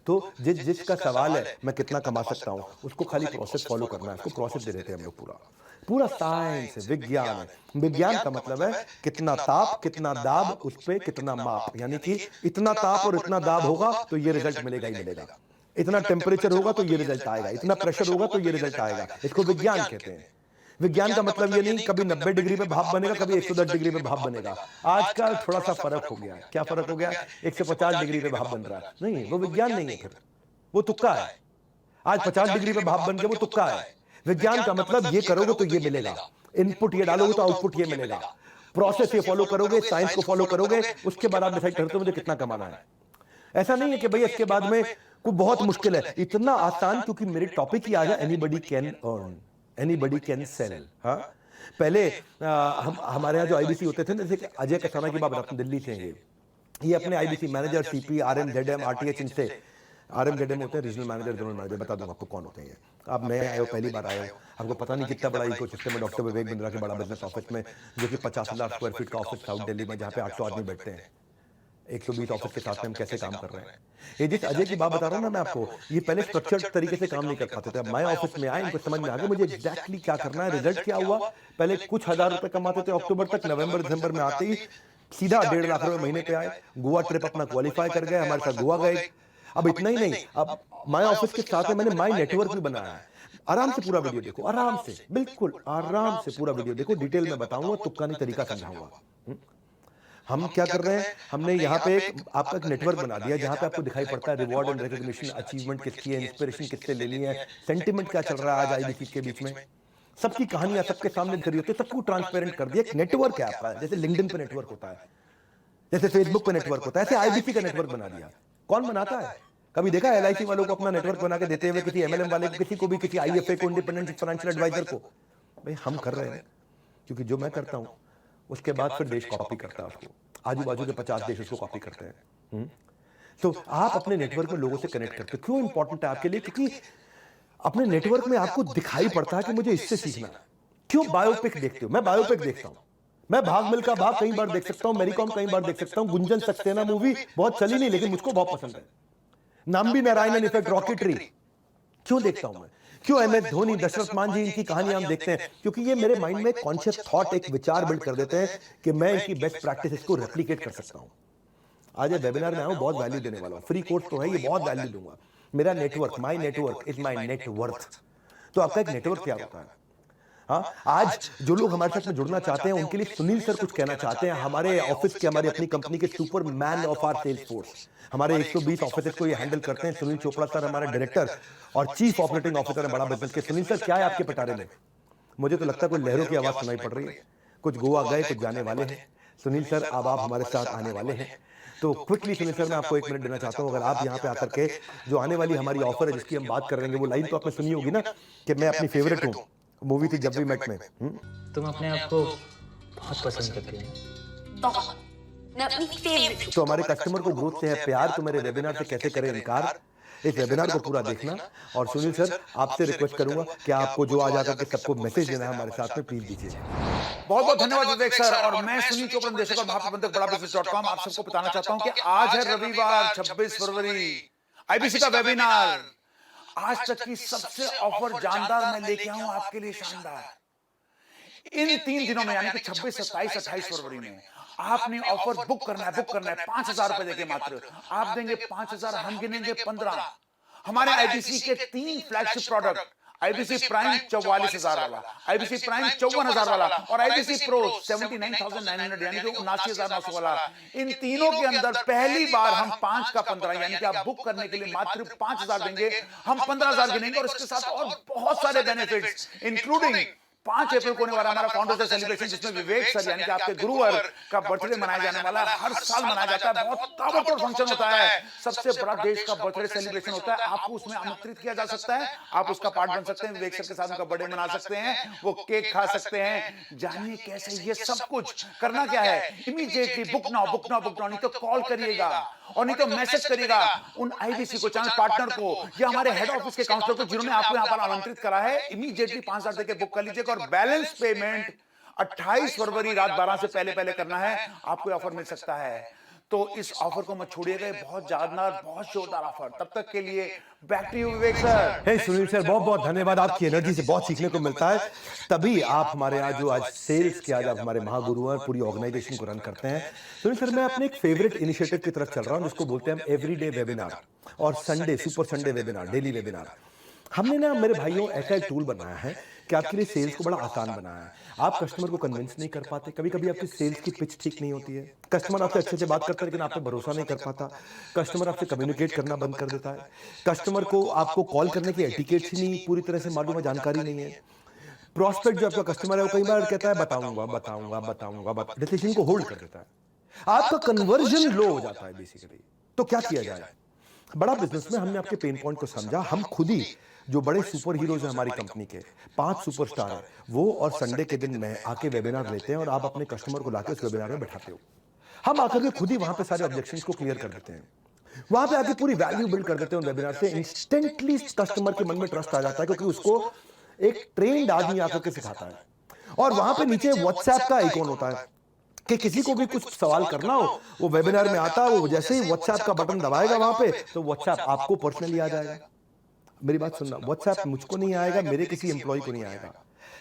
तो जिसका सवाल है मैं कितना कमा सकता हूं, उसको खाली प्रोसेस फॉलो करना है। उसको प्रोसेस दे देते हैं हम लोग। पूरा पूरा साइंस है, विज्ञान है। विज्ञान का मतलब है कितना ताप, कितना दाब, उस पर कितना माप, यानी कि इतना ताप और इतना दाब होगा तो ये रिजल्ट मिलेगा ही मिलेगा, इतना टेम्परेचर होगा तो ये रिजल्ट आएगा, इतना प्रेशर होगा तो ये रिजल्ट आएगा। इसको विज्ञान कहते हैं। विज्ञान का मतलब ये नहीं कभी 90 डिग्री पे भाप बनेगा, कभी 110 डिग्री पे भाप बनेगा। आजकल थोड़ा सा फर्क हो गया है। क्या फर्क हो गया? 150 डिग्री पे भाप बन रहा है। नहीं, वो विज्ञान नहीं है, फिर वो तुक्का है। आज 50 डिग्री पे भाप बन के वो तुक्का है। विज्ञान का मतलब ये करोगे तो ये मिलेगा, इनपुट ये डालोगे तो आउटपुट ये मिलेगा, प्रोसेस ये फॉलो करोगे, साइंस को फॉलो करोगे, उसके बाद आप डिसाइड करते हो मुझे कितना कमाना है। ऐसा नहीं है कि भाई इसके बाद में कोई बहुत मुश्किल है, इतना आसान, क्योंकि मेरे टॉपिक ही आ गया anybody can earn, anybody can sell. हाँ, पहले हम हमारे यहाँ जो आईबीसी होते थे ना, जैसे अजय कसाना की बात बताते हैं, दिल्ली से हैं ये अपने IBC manager, CP, RM, ZM, RTH, इनसे आरएम जेडएम होते हैं, रीजनल मैनेजर, जनरल मैनेजर, बता दूं आपको कौन होते हैं ये। आप नए आए हो, पहली बार आए हो, आपको पता नहीं कितना बड़ा इकोसिस्टम है डॉक्टर विवेक बिंद्रा के बड़ा बिजनेस ऑफिस में, जो कि 50,000 स्क्वायर फीट का ऑफिस साउथ दिल्ली में, जहाँ पे 800 आदमी बैठते हैं। 120 ऑफिस के साथ में हम कैसे काम कर रहे हैं। ये जिस अजय की बात बता रहा हूँ ना मैं आपको, ये पहले स्ट्रक्चर्ड तरीके से काम नहीं कर पाते थे। अब मैं ऑफिस में आए, इनको समझ में आ गया मुझे एग्जैक्टली क्या करना है। रिजल्ट क्या हुआ? पहले कुछ हजार रुपए कमाते थे अक्टूबर तक, नवंबर दिसंबर में आते ही सीधा 1.5 लाख रुपए महीने पे आए। गोवा ट्रिप अपना क्वालिफाई कर गए, हमारे साथ गोवा गए। अब इतना ही नहीं, अब माई ऑफिस के साथ में मैंने माई नेटवर्क भी बनाया है। आराम से पूरा वीडियो देखो, आराम से, बिल्कुल आराम से पूरा वीडियो देखो, डिटेल में बताऊंगा, तुक्का नहीं तरीका समझाऊंगा। हम क्या कर रहे हैं, हमने यहाँ पे आपका एक नेटवर्क बना दिया, जहाँ पे आपको दिखाई पड़ता है रिवॉर्ड एंड रिकॉग्निशन, अचीवमेंट किसकी है, इंस्पिरेशन किससे लेनी है, सेंटिमेंट क्या चल रहा है आज आईबीसी के बीच में, सबकी कहानियां सबके सामने दिख रही होती है, सबको ट्रांसपेरेंट कर दिया। एक नेटवर्क है आपका, जैसे लिंक्डइन पे नेटवर्क होता है, जैसे फेसबुक पे नेटवर्क होता है, ऐसे आईबीसी का नेटवर्क बना दिया। कौन बनाता है? कभी देखा है एलआईसी वालों को अपना नेटवर्क बना के देते हुए, किसी एमएलएम वाले को, किसी को भी, किसी आईएफए को, इंडिपेंडेंट फाइनेंशियल एडवाइजर को? भाई हम कर रहे हैं, क्योंकि जो मैं करता हूं उसके बाद फिर देश कॉपी करता है उसको, आजू बाजू के 50 देश उसको कॉपी करते हैं। तो आप अपने नेटवर्क में लोगों से कनेक्ट करते हो। क्यों इंपॉर्टेंट है आपके लिए? क्योंकि अपने नेटवर्क में आपको दिखाई पड़ता है कि मुझे इससे सीखना है। क्यों बायोपिक देखते हो? मैं बायोपिक देखता हूं, मैं भाग मिल्खा भाग कई बार देख सकता हूं, मेरी कॉम कई बार देख सकता हूं, गुंजन सक्सेना मूवी बहुत चली नहीं, लेकिन मुझको बहुत पसंद है। नाम्बी नारायणन इफेक्ट, रॉकेटरी क्यों देखता हूं मैं? क्यों एमएस धोनी, दशरथ मांझी, इनकी कहानियां हम देखते हैं? क्योंकि ये मेरे माइंड में कॉन्शियस थॉट, एक विचार बिल्ड कर देते हैं कि मैं इनकी बेस्ट प्रैक्टिस को रेप्लिकेट कर सकता हूं। आज ये वेबिनार में आया हूं, बहुत वैल्यू देने वाला हूं, फ्री कोर्स तो है, ये बहुत वैल्यू दूंगा। मेरा network, my network is my net worth. तो आपका एक नेटवर्क क्या होता है? हाँ, आज जो लोग हमारे साथ में जुड़ना चाहते हैं, उनके लिए सुनील सर कुछ कहना चाहते हैं। हमारे ऑफिस के, हमारी अपनी कंपनी के super man of our sales force, हमारे 120 ऑफिस को ये हैंडल करते हैं। सुनील चोपड़ा सर हमारे डायरेक्टर और चीफ ऑपरेटिंग ऑफिसर है बड़ा बिजनेस के। सुनील सर क्या है आपके पिटारे में? मुझे तो लगता है कोई लहरों की आवाज सुनाई पड़ रही है, कुछ गोवा गए, कुछ जाने वाले हैं। सुनील सर अब आप हमारे साथ आने वाले हैं, तो क्विकली सुनील सर मैं आपको 1 मिनट देना चाहता हूं। अगर आप यहाँ पे आकर के जो आने वाली हमारी ऑफर है जिसकी हम बात कर रहे हैं, वो लाइन तो आपने सुनी होगी ना कि मैं अपनी फेवरेट हूँ, मूवी थी जब वी मेट में। तुम अपने आप को बहुत पसंद करती हो। बहुत, मैं अपनी फेवरेट। तो हमारे कस्टमर को ग्रोथ से है प्यार, तो मेरे वेबिनार से कैसे करें इनकार? इस वेबिनार को पूरा देखना। और सुनील सर आपसे रिक्वेस्ट करूंगा कि आपको जो आज आकर के सबको मैसेज देना है हमारे साथ में, प्लीज दीजिए। बहुत बहुत धन्यवाद विवेक सर। और मैं सुनील चोपड़ा, निदेशक और महाप्रबंधक बड़ा बिजनेस.com, आप सबको बताना चाहता हूं कि आज है रविवार 26 फरवरी, आईबीसी का वेबिनार। आज तक की सबसे ऑफर जानदार मैं लेके आऊं आपके लिए, शानदार। इन 3 दिनों में यानी कि 26, 27, 28 फरवरी में आपने ऑफर बुक करना है 5,000 रुपए देके मात्र। आप देंगे 5,000, हम गिनेंगे 15। हमारे आईबीसी के 3 फ्लैगशिप प्रोडक्ट, आईबीसी प्राइम 44,000 वाला, आईबीसी प्राइम 54,000 वाला और आईबीसी प्रो 79,900 यानी कि 79,900 वाला। इन तीनों के अंदर पहली बार हम 5 का 15 यानी कि आप बुक करने के लिए मात्र 5,000 देंगे, हम 15,000 गिनेंगे और इसके साथ और बहुत सारे बेनिफिट्स, इंक्लूडिंग 5 अप्रैल को होने वाला हमारा फाउंडर्स डे सेलिब्रेशन, जिसमें विवेक सर यानी कि आपके गुरुवर का बर्थडे मनाया जाने वाला है। हर साल मनाया जाता है, बहुत ताबड़तोड़ फंक्शन होता है, सबसे बड़ा देश का बर्थडे सेलिब्रेशन होता है। आपको उसमें आमंत्रित किया जा सकता है, आप उसका पार्ट बन सकते हैं, विवेक सर के साथ उनका बर्थडे मना सकते हैं, वो केक खा सकते हैं। जानिए कैसे ये सब कुछ करना क्या है। इमीडिएटली बुक नाउ, नहीं तो कॉल करिएगा और नहीं तो मैसेज करिएगा उन आईबीसी को, चैनल पार्टनर को या हमारे हेड ऑफिस के काउंसलर को जिन्होंने आपको यहाँ पर आमंत्रित करा है। इमीडिएटली 5,000 देके बुक कर लीजिएगा और बैलेंस पेमेंट 28 फरवरी रात 12 से पहले करना है, आपको ऑफर मिल सकता है। तो इस ऑफर को मत छोड़िएगा, बहुत जानदार, बहुत जोरदार ऑफर। तब तक के लिए back to you Vivek sir. Hey Sunil sir, बहुत बहुत धन्यवाद। आपकी एनर्जी से बहुत सीखने को मिलता है, तभी आप हमारे यहाँ जो आज सेल्स के आज आप हमारे महागुरु हैं, पूरी ऑर्गेनाइजेशन को रन करते हैं। सुनील सर, मैं अपने एक फेवरेट इनिशिएटिव की तरफ चल रहा हूँ, जिसको बोलते हैं हम एवरीडे वेबिनार और Sunday, super Sunday webinar, daily webinar. हमने ना मेरे भाइयों ऐसा एक टूल बनाया है कि आपके लिए सेल्स को बड़ा आसान बनाया है। आप कस्टमर को कन्विंस नहीं कर पाते, कभी कभी आपकी सेल्स की पिच ठीक नहीं होती है, कस्टमर आपसे अच्छे से बात करता है लेकिन आप पे भरोसा नहीं कर पाता, कस्टमर आपसे कम्युनिकेट करना बंद कर देता है, कस्टमर को आपको कॉल करने की एटिकेट्स ही नहीं पूरी तरह से मालूम है, जानकारी नहीं है। प्रॉस्पेक्ट जो आपका कस्टमर है वो कई बार कहता है बताऊंगा बताऊंगा बताऊंगा, डिसीजन को होल्ड कर देता है, आपका कन्वर्जन लो हो जाता है बेसिकली। तो क्या किया जाए? बड़ा बिजनेस में हमने आपके पेन पॉइंट को समझा, हम खुद ही जो बड़े सुपर हीरोज हैं हमारी कंपनी के 5 सुपरस्टार हैं, वो और संडे के दिन में आके वेबिनार लेते हैं और आप अपने कस्टमर को लाके उस वेबिनार में बैठाते हो। हम आकर के खुद ही वहां पे सारे ऑब्जेक्शंस को क्लियर कर देते हैं, वहां पे आके पूरी वैल्यू बिल्ड कर देते हैं वेबिनार से। इंस्टेंटली कस्टमर के मन में ट्रस्ट आ जाता है क्योंकि उसको एक ट्रेन्ड आदमी आकर के सिखाता है। और वहां पे नीचे व्हाट्सएप का आइकॉन होता है कि किसी को भी कुछ सवाल करना हो वो वेबिनार में आता है, वो जैसे ही व्हाट्सएप का बटन दबाएगा वहां पे तो व्हाट्सएप आपको पर्सनली आ जाएगा। मेरी बात सुनना, व्हाट्सएप मुझको नहीं आएगा, मेरे किसी एम्प्लॉय को नहीं आएगा,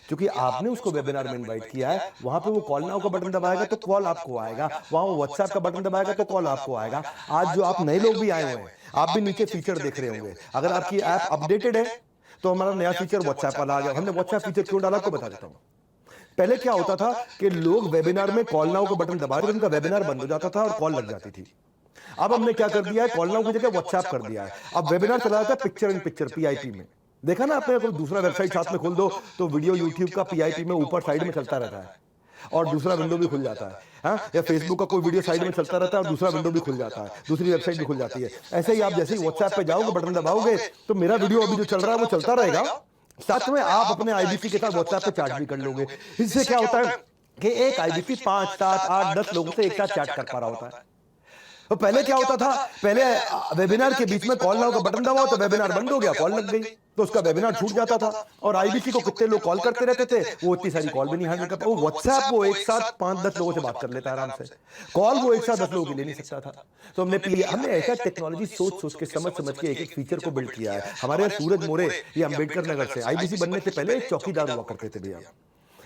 क्योंकि आपने उसको वेबिनार में इनवाइट किया है। वहां पे वो कॉल नाउ का बटन दबाएगा तो कॉल आपको आएगा, वहां वो व्हाट्सएप का बटन दबाएगा तो कॉल आपको आएगा। आज जो आप नए लोग भी आए हुए हैं, आप भी नीचे फीचर देख रहे होंगे, अगर आपकी ऐप अपडेटेड है तो हमारा नया फीचर व्हाट्सएप वाला आ गया। हमने व्हाट्सएप फीचर क्यों डाला आपको बता देता हूँ। पहले क्या होता था कि लोग वेबिनार में कॉल नाउ का बटन दबा रहे थे, उनका वेबिनार बंद हो जाता था और कॉल लग जाती थी। अब हमने क्या कर दिया है, कॉल नाउ की जगह व्हाट्सएप कर दिया है। अब वेबिनार चला जाता है पिक्चर इन पिक्चर पीआईपी में। देखा ना आपने, अगर दूसरा वेबसाइट साथ में खोल दो तो वीडियो यूट्यूब का पीआईपी में ऊपर साइड में चलता रहता है और दूसरा विंडो भी खुल जाता है। हाँ, या फेसबुक का कोई वीडियो साइड में चलता रहता है और दूसरा विंडो भी खुल जाता है, दूसरी वेबसाइट भी खुल जाती है। ऐसे ही आप जैसे ही व्हाट्सएप पे जाओगे, बटन दबाओगे तो मेरा वीडियो अभी जो चल रहा है वो चलता रहेगा, साथ में आप अपने आईबीसी के साथ व्हाट्सएप पे चैट भी कर लोगे। इससे क्या होता है कि एक आईबीसी 5, 7, 8, 10 लोगों से एक साथ चैट कर पा रहा होता है। तो पहले क्या होता था, पहले वेबिनार के बीच में कॉल नाउ का बटन दबाओ तो वेबिनार बंद हो गया, कॉल लग गई तो उसका वेबिनार छूट जाता था और आईबीसी को कितने लोग कॉल करते रहते थे, वो इतनी सारी कॉल भी नहीं हैंडल कर पाता। वो व्हाट्सएप वो एक साथ 5-10 लोगों से बात कर लेता है आराम से, कॉल वो एक साथ 10 लोगों की ले नहीं सकता था। तो हमने ऐसा टेक्नोलॉजी सोच के समझ के एक फीचर को बिल्ड किया है। हमारे यहाँ सूरज मोरे, ये अम्बेडकर नगर से, आईबीसी बनने से पहले एक चौकीदार हुआ करते थे भैया।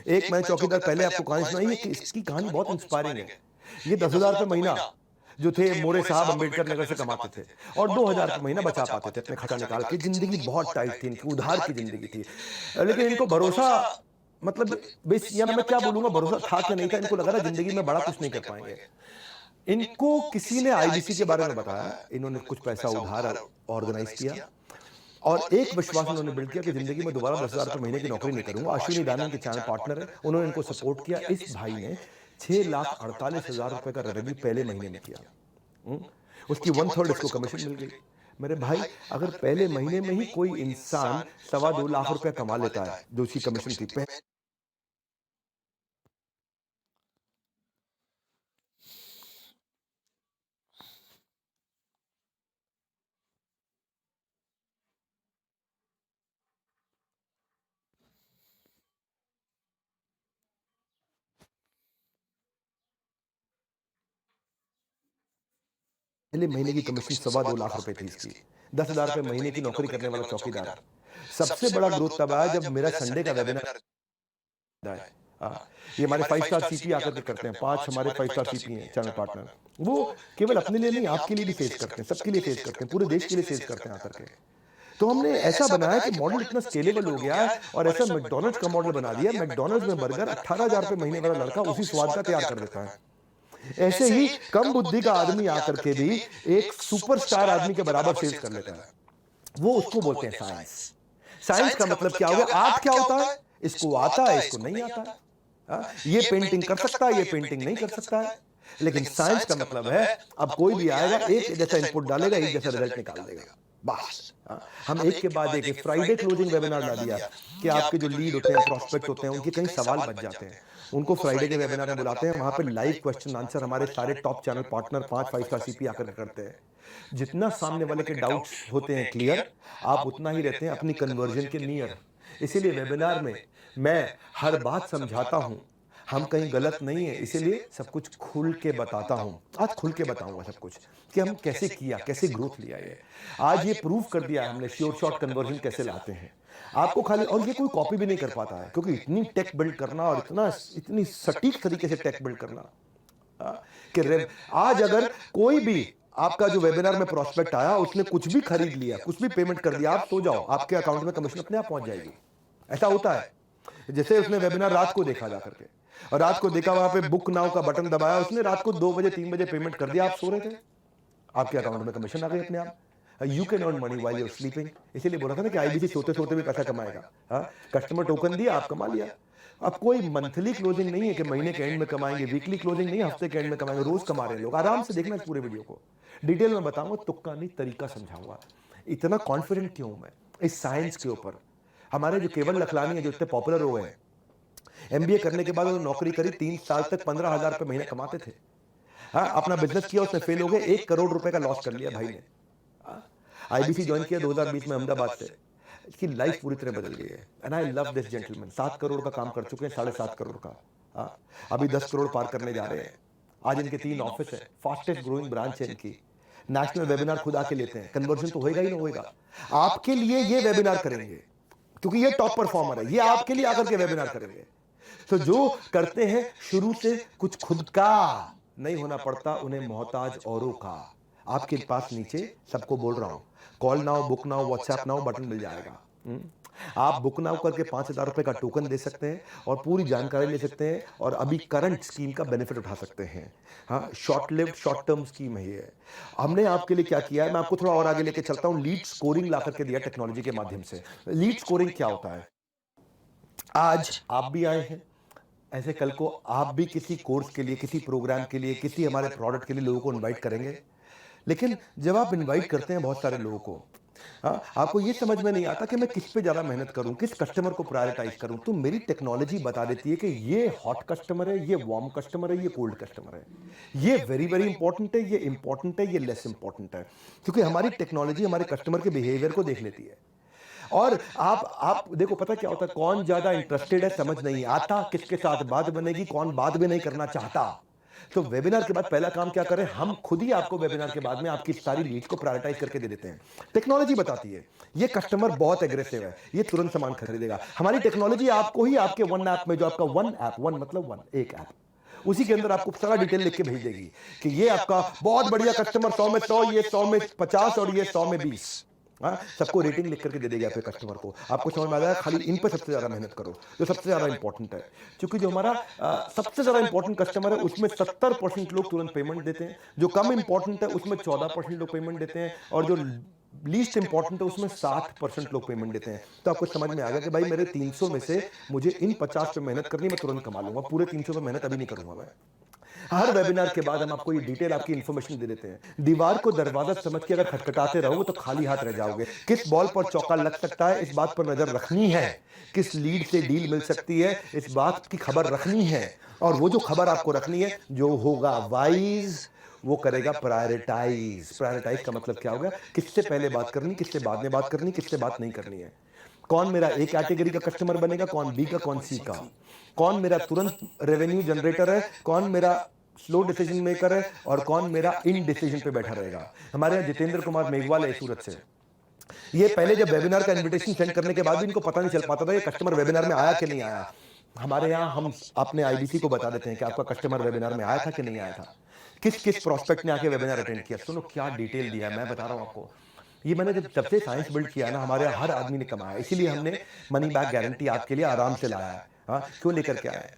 एक मैं चौकीदार, पहले आपको कहानी सुनाई है कि इसकी कहानी बहुत इंस्पायरिंग है। ये 10,000 रुपए महीना जो थे मोरे साहब अम्बेडकर नगर से कमाते थे और 2,000 रुपए महीना बचा पाते थे अपने खर्चा निकाल के। जिंदगी बहुत टाइट थी इनकी, उधार की जिंदगी थी, लेकिन इनको भरोसा, मतलब मैं क्या बोलूंगा, भरोसा था कि नहीं था, इनको लगा था जिंदगी में बड़ा कुछ नहीं कर पाएंगे। इनको किसी ने आईबीसी के बारे में बताया, इन्होंने कुछ पैसा उधार ऑर्गेनाइज किया और एक विश्वास उन्होंने बिल्ड किया कि जिंदगी में दोबारा 10,000 रुपए महीने की नौकरी नहीं करूंगा। अश्विनी दानन के चैनल पार्टनर है, उन्होंने इनको सपोर्ट किया। इस भाई ने 6,48,000 रुपए का रेवेन्यू पहले महीने में किया। उसकी 1/3 इसको कमीशन मिल गई। मेरे भाई, अगर पहले महीने में ही कोई इंसान 2.25 लाख रुपए कमा लेता है जो उसकी कमीशन थी, पहले महीने की कमीशन 2.25 लाख रुपए थी इसकी। 10,000 रुपए महीने की नौकरी करने वाला चौकीदार। सबसे बड़ा ग्रोथ तब आया जब मेरा संडे का वेबिनार है। ये हमारे 5 स्टार सीपी आकर के करते हैं, 5 हमारे 5 स्टार सीपी हैं चैनल पार्टनर। वो केवल अपने लिए नहीं, आपके लिए भी फेस करते हैं, सबके लिए फेस करते हैं, पूरे देश के लिए फेस करते हैं आकर के। तो हमने ऐसा बनाया कि मॉडल इतना स्केलेबल हो गया है और ऐसा मैकडॉनल्ड्स का मॉडल बना दिया। मैकडॉनल्ड्स में बर्गर 18,000 रुपए महीने वाला लड़का उसी स्वाद का तैयार कर देता है। ऐसे ही कम बुद्धि का आदमी आकर के भी एक सुपरस्टार आदमी के बराबर सेल्स कर लेता है। वो उसको बोलते हैं साइंस। साइंस का मतलब क्या हो गया? आर्ट क्या होता है? इसको आता है, इसको नहीं आता है। ये पेंटिंग कर सकता है, ये पेंटिंग नहीं कर सकता है। लेकिन साइंस का मतलब है अब कोई भी आएगा, एक जैसा इनपुट डालेगा, एक जैसा रिजल्ट निकाल देगा, बस। हम एक के बाद एक फ्राइडे क्लोजिंग वेबिनार ला दिया कि आपके जो लीड होते हैं, प्रोस्पेक्ट होते हैं, उनके कई सवाल बच जाते हैं, उनको फ्राइडे के वेबिनार में बुलाते हैं। वहां पे लाइव क्वेश्चन आंसर हमारे सारे top channel partner 5 star CP आकर करते हैं। जितना सामने वाले के डाउट्स होते हैं क्लियर, आप उतना ही रहते हैं अपनी कन्वर्जन के नियर। इसीलिए वेबिनार में मैं हर बात समझाता हूं, हम कहीं गलत नहीं है, इसीलिए सब कुछ खुल के बताता हूं। आज खुल के बताऊंगा सब कुछ कि हम कैसे किया, कैसे ग्रोथ लिया। ये आज ये प्रूव कर दिया हमने श्योर शॉट कन्वर्जन कैसे लाते हैं आपको खाली। और ये कोई कॉपी भी नहीं कर पाता है, क्योंकि इतनी टेक बिल्ड करना और इतनी सटीक तरीके से टेक बिल्ड करना कि आज अगर कोई भी आपका जो वेबिनार में प्रोस्पेक्ट आया, उसने कुछ भी खरीद लिया, कुछ भी पेमेंट कर दिया, आप सो जाओ, आपके अकाउंट में कमीशन अपने आप पहुंच जाएगी। ऐसा होता है। जैसे उसने वेबिनार रात को देखा जा करके, और रात को देखा, वहां पे बुक नाउ का बटन दबाया, उसने रात को 2 बजे 3 बजे पेमेंट कर दिया, आप सो रहे थे, आपके अकाउंट में कमीशन आ गई अपने आप। You can earn money while you are sleeping. इसीलिए बोला था ना कि आईबीसी सोते सोते भी पैसा कमाएगा। हाँ, कस्टमर टोकन दिया, आप कमा लिया। अब कोई मंथली क्लोजिंग नहीं है कि महीने के एंड में कमाएंगे, वीकली क्लोजिंग नहीं, हफ्ते के एंड में कमाएंगे, रोज कमा रहे हैं लोग। आराम से देखना इस पूरे वीडियो को, डिटेल में बताऊंगा, तुक्का नहीं तरीका समझाऊंगा। इतना कॉन्फिडेंट क्यों मैं इस साइंस के ऊपर। हमारे जो केवल लखलानी है, जो इतने पॉपुलर हो गए, एमबीए करने के बाद उन्होंने नौकरी करी, 3 साल तक 15,000 रुपए महीने कमाते थे। हाँ, अपना बिजनेस किया, उसमें फेल हो गए, 1 करोड़ रुपए का लॉस कर लिया भाई ने। आईबीसी ज्वाइन किया 2020 में अहमदाबाद से, इसकी लाइफ पूरी तरह बदल गई है। And I love this gentleman. 7 crore का काम कर चुके हैं, 7.5 करोड़ का। हाँ, अभी 10 करोड़ पार करने जा रहे हैं। आज इनके 3 ऑफिस है, फास्टेस्ट ग्रोइंग ब्रांच है इनकी। नेशनल वेबिनार खुद आके लेते हैं, कन्वर्जन तो होएगा ही ना होएगा। आपके लिए ये वेबिनार करेंगे क्योंकि ये टॉप परफॉर्मर है, ये आपके लिए आकर के वेबिनार करेंगे। तो जो करते हैं शुरू से कुछ खुद का नहीं होना पड़ता, उन्हें मोहताज औरों का। आपके पास नीचे सबको बोल रहा हूं, call now, book now, WhatsApp now button मिल जाएगा। आप बुक नाउ करके 5,000 रुपए का टोकन दे सकते हैं और पूरी जानकारी ले सकते हैं, और अभी करंट स्कीम का बेनिफिट उठा सकते हैं। हाँ, short lived short term scheme है ये। हमने आपके लिए क्या किया है, मैं आपको थोड़ा और आगे लेके चलता हूं। लीड स्कोरिंग ला करके दिया टेक्नोलॉजी के माध्यम से। लीड स्कोरिंग क्या होता है? आज आप भी आए हैं, ऐसे कल को आप भी किसी कोर्स के लिए, किसी प्रोग्राम के लिए, किसी हमारे प्रोडक्ट के लिए लोगों को इनवाइट करेंगे। लेकिन जब आप इनवाइट करते हैं बहुत सारे लोगों को, हाँ, आपको ये समझ में नहीं आता कि मैं किस पे ज्यादा मेहनत करूं, किस कस्टमर को प्रायोरिटाइज करूं। तो मेरी टेक्नोलॉजी बता देती है कि ये हॉट कस्टमर है, ये वार्म कस्टमर है, ये कोल्ड कस्टमर है, ये वेरी वेरी इंपॉर्टेंट है, ये इंपॉर्टेंट है, ये लेस इंपॉर्टेंट है। क्योंकि हमारी टेक्नोलॉजी हमारे कस्टमर के बिहेवियर को देख लेती है। और आप देखो, पता क्या होता है, कौन ज्यादा इंटरेस्टेड है समझ नहीं आता, किसके साथ बात बनेगी, कौन बात भी नहीं करना चाहता। तो वेबिनार के बाद पहला काम क्या करें, हम खुद ही आपको वेबिनार के बाद में आपकी सारी लीड्स को प्रायोरिटाइज करके दे देते हैं। टेक्नोलॉजी बताती है ये कस्टमर बहुत एग्रेसिव है, ये तुरंत सामान खरीदेगा। हमारी टेक्नोलॉजी आपको ही आपके वन ऐप में, जो आपका वन ऐप, वन मतलब वन, एक ऐप, उसी के अंदर आपको सारा डिटेल लिख के भेज देगी कि ये आपका बहुत बढ़िया कस्टमर, 100 में 100, ये 100 में 50 और ये 100 में 20। हाँ, सबको रेटिंग लिख करके दे देगा आपके कस्टमर को। आपको समझ में आ जाएगा, खाली इन पर सबसे ज्यादा मेहनत करो जो सबसे ज्यादा इंपॉर्टेंट है। क्योंकि जो हमारा सबसे ज्यादा इंपॉर्टेंट कस्टमर है, उसमें 70% लोग तुरंत पेमेंट देते हैं। जो कम इंपॉर्टेंट है उसमें 14% लोग पेमेंट देते हैं, और जो लीस्ट इंपॉर्टेंट है उसमें 7% लोग पेमेंट देते हैं। तो आपको समझ में आ गया कि भाई मेरे 300 में से मुझे इन 50 पे मेहनत करनी, मैं तुरंत कमा लूंगा। पूरे 300 पे मेहनत अभी नहीं करूंगा मैं। हर वेबिनार के बाद हम आपको ये डिटेल, आपकी इंफॉर्मेशन दे देते हैं। दीवार को दरवाजा समझ के अगर खटखटाते रहोगे तो खाली हाथ रह जाओगे। किस बॉल पर चौका लग सकता है, इस बात पर नजर रखनी है। किस लीड से डील मिल सकती है, इस बात की खबर रखनी है। और वो जो खबर आपको रखनी है, जो होगा वाइज, वो करेगा प्रायोरिटाइज। प्रायोरिटाइज का मतलब क्या होगा, किससे पहले बात करनी, किससे बाद में बात करनी, किससे बात नहीं करनी है। कौन मेरा ए कैटेगरी का कस्टमर बनेगा, कौन बी का, कौन सी का, कौन मेरा तुरंत रेवेन्यू जनरेटर है, कौन मेरा स्लो डिसीजन मेकर है, और कौन मेरा इन डिसीजन पे बैठा रहेगा। हमारे यहाँ जितेंद्र कुमार मेघवाल है सूरत से। ये पहले जब वेबिनार का इनविटेशन सेंड करने के बाद भी इनको पता नहीं चल पाता था ये कस्टमर वेबिनार में आया कि नहीं आया। हमारे यहाँ हम अपने आईबीसी को बता देते हैं कि आपका कस्टमर वेबिनार में आया था कि नहीं आया था, किस किस प्रोस्पेक्ट ने आके वेबिनार अटेंड किया। सुनो क्या डिटेल दिया है, मैं बता रहा हूँ आपको। ये मैंने जब से साइंस बिल्ड किया ना, हमारे हर आदमी ने कमाया। इसीलिए हमने मनी बैक गारंटी आपके लिए आराम से लाया है। हाँ, क्यों लेकर के आया है,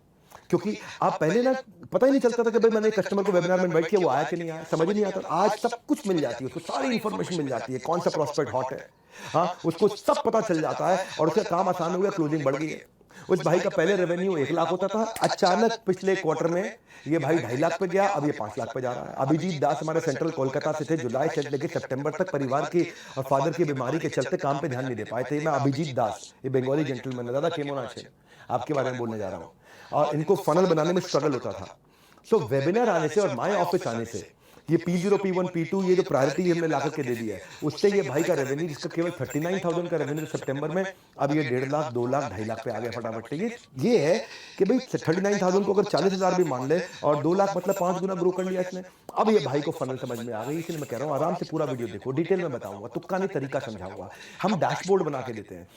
क्योंकि आप पहले ना पता ही नहीं चलता था कि भाई मैंने कस्टमर को वेबिनार में इनवाइट किया, वो आया कि नहीं आया, समझ ही नहीं आता। आज सब कुछ मिल जाती है, उसको सारी इंफॉर्मेशन मिल जाती है, कौन सा प्रोस्पेक्ट हॉट है, हाँ, उसको सब पता चल जाता है, और उसका काम आसान हो गया, क्लोजिंग बढ़ गई है। उस भाई का पहले रेवेन्यू 1 लाख होता था, अचानक पिछले क्वार्टर में ये भाई 2.5 लाख पे गया, अब ये 5 लाख पे जा रहा है। अभिजीत दास हमारे सेंट्रल कोलकाता से थे, जुलाई से लेकर सितंबर तक परिवार की और फादर की बीमारी के चलते काम पे ध्यान नहीं दे पाए थे। मैं अभिजीत दास, ये बंगाली जेंटलमैन है, दादा केमोना छे, आपके बारे में बोलने जा रहा हूँ। और इनको फनल बनाने में स्ट्रगल होता था। सो वेबिनार आने से और माय ऑफिस आने से, ये P0, P1, P2, ये जो प्रायोरिटी हमने ला करके दे दी है, उससे ये भाई का रेवेन्यू, जिसका केवल 39,000 का रेवेन्यू सितंबर में, अब ये 1.5 लाख, 2 लाख, 2.5 लाख पे आ गया फटाफट से। ये है कि भाई 39,000 को अगर 40,000 भी मान ले, और 2 लाख मतलब 5 गुना ग्रो कर लिया इसने। अब ये भाई को फनल समझ में आ गई, इसलिए मैं कह रहा हूँ आराम से पूरा वीडियो देखो, डिटेल में बताऊंगा, तुक्का नहीं तरीका समझाऊंगा। हम डैशबोर्ड बना के देते हैं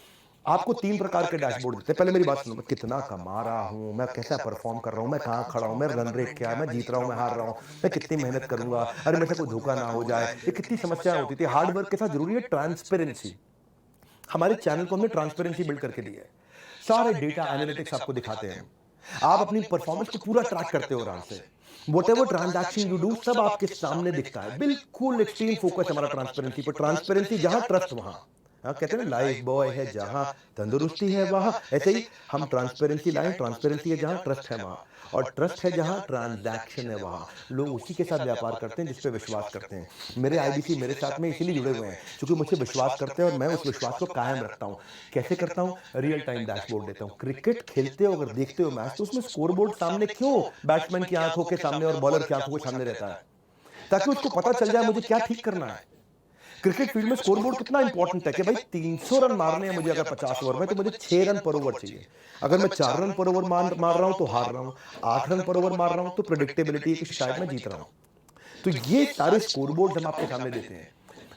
आपको, 3 प्रकार के डैशबोर्ड देते हैं। पहले मेरी बात सुनो, मैं कितना कमा रहा हूं, मैं कैसा परफॉर्म कर रहा हूं, मैं कहां खड़ा हूं, मैं रन रेट क्या है, मैं जीत रहा हूं, मैं हार रहा हूं, मैं कितनी मेहनत करूंगा, अरे मेरे से कोई धोखा ना हो जाए, ये कितनी समस्याएं होती थी। हार्ड वर्क के साथ जरूरी है ट्रांसपेरेंसी। हमारे चैनल को हमने ट्रांसपेरेंसी बिल्ड करके दी है। सारे डेटा एनालिटिक्स आपको दिखाते हैं, आप अपनी परफॉर्मेंस को पूरा ट्रैक करते हो आराम से। Whatever transaction you do सब आपके सामने दिखता है। बिल्कुल एक्सट्रीम फोकस हमारा ट्रांसपेरेंसी पर। ट्रांसपेरेंसी जहां ट्रस्ट वहां। हाँ, कहते हैं ना लाइफ बॉय है जहां तंदुरुस्ती है वहां, ऐसे ही हम ट्रांसपेरेंसी लाएं। ट्रांसपेरेंसी है जहां ट्रस्ट है वहां, और ट्रस्ट है जहां ट्रांजैक्शन है वहां। लोग उसी के साथ व्यापार करते हैं जिस पे विश्वास करते हैं। मेरे आईबीसी मेरे साथ में इसीलिए जुड़े हुए हैं क्योंकि मुझसे विश्वास करते हैं और मैं उस विश्वास को कायम रखता हूं। कैसे करता हूं? रियल टाइम डैशबोर्ड देता हूं। क्रिकेट खेलते हो अगर देखते हो मैच, तो उसमें स्कोरबोर्ड सामने क्यों बैट्समैन की आंखों के सामने और बॉलर की आंखों के सामने रहता है? ताकि उसको पता चल जाए मुझे क्या ठीक करना है। क्रिकेट फील्ड में स्कोरबोर्ड कितना इंपॉर्टेंट है कि भाई 300 रन मारने हैं मुझे अगर 50 ओवर में, तो मुझे 6 रन पर ओवर चाहिए। अगर मैं 4 रन पर ओवर मार रहा हूं तो हार रहा हूं, 8 रन पर ओवर मार रहा हूं तो प्रेडिक्टेबिलिटी है कि शायद मैं जीत रहा हूं। तो ये सारे स्कोरबोर्ड हम आपके सामने देते हैं।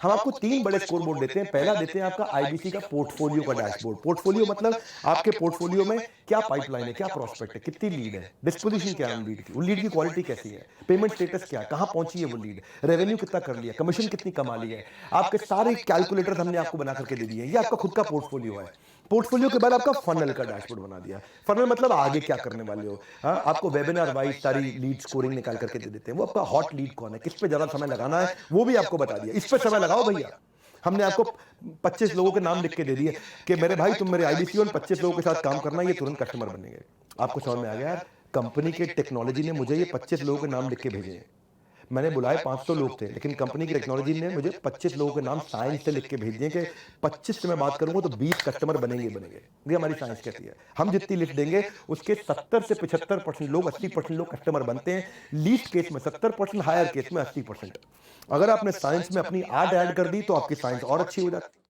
हम आपको 3 बड़े स्कोरबोर्ड देते हैं। पहला देते हैं आपका आईबीसी का पोर्टफोलियो का डैशबोर्ड। पोर्टफोलियो मतलब आपके पोर्टफोलियो में क्या पाइपलाइन है, क्या प्रोस्पेक्ट है, कितनी लीड है, डिस्पोजिशन क्या है लीड की, वो लीड की क्वालिटी कैसी है, पेमेंट स्टेटस क्या है, कहां पहुंची है वो लीड, रेवेन्यू कितना कर लिया, कमीशन कितनी कमा ली है। आपके सारे कैलकुलेटर हमने आपको बना करके दे दिए हैं। ये आपका खुद का पोर्टफोलियो है। पोर्टफोलियो के बाद आपका फनल का डैशबोर्ड बना दिया। फनल मतलब आगे क्या करने वाले हो। हाँ, आपको वेबिनार वाइज सारी लीड स्कोरिंग निकाल करके दे देते हैं। वो आपका हॉट लीड कौन है, किस पे ज्यादा समय लगाना है, वो भी आपको बता दिया। इस पे समय लगाओ भैया। हमने आपको 25 लोगों के नाम लिख के दे दिए कि मेरे भाई तुम मेरे आईबीसी और 25 लोगों के साथ काम करना, ये तुरंत कस्टमर बनेंगे। आपको समझ में आ गया यार, कंपनी के टेक्नोलॉजी ने मुझे ये 25 लोगों के नाम लिख के भेजे हैं। मैंने बुलाए 500 लोग थे, लेकिन कंपनी की टेक्नोलॉजी ने मुझे 25 लोगों के नाम साइंस से लिख के भेज दिए कि 25 से मैं बात करूंगा तो 20 कस्टमर बनेंगे बनेंगे। ये हमारी साइंस कहती है। हम जितनी लिस्ट देंगे उसके 70 से 75% लोग, 80% लोग कस्टमर बनते हैं। लीस्ट केस में 70%, हायर केस में 80%। अगर आपने साइंस में अपनी आर्ट ऐड कर दी तो आपकी साइंस और अच्छी हो जाती है।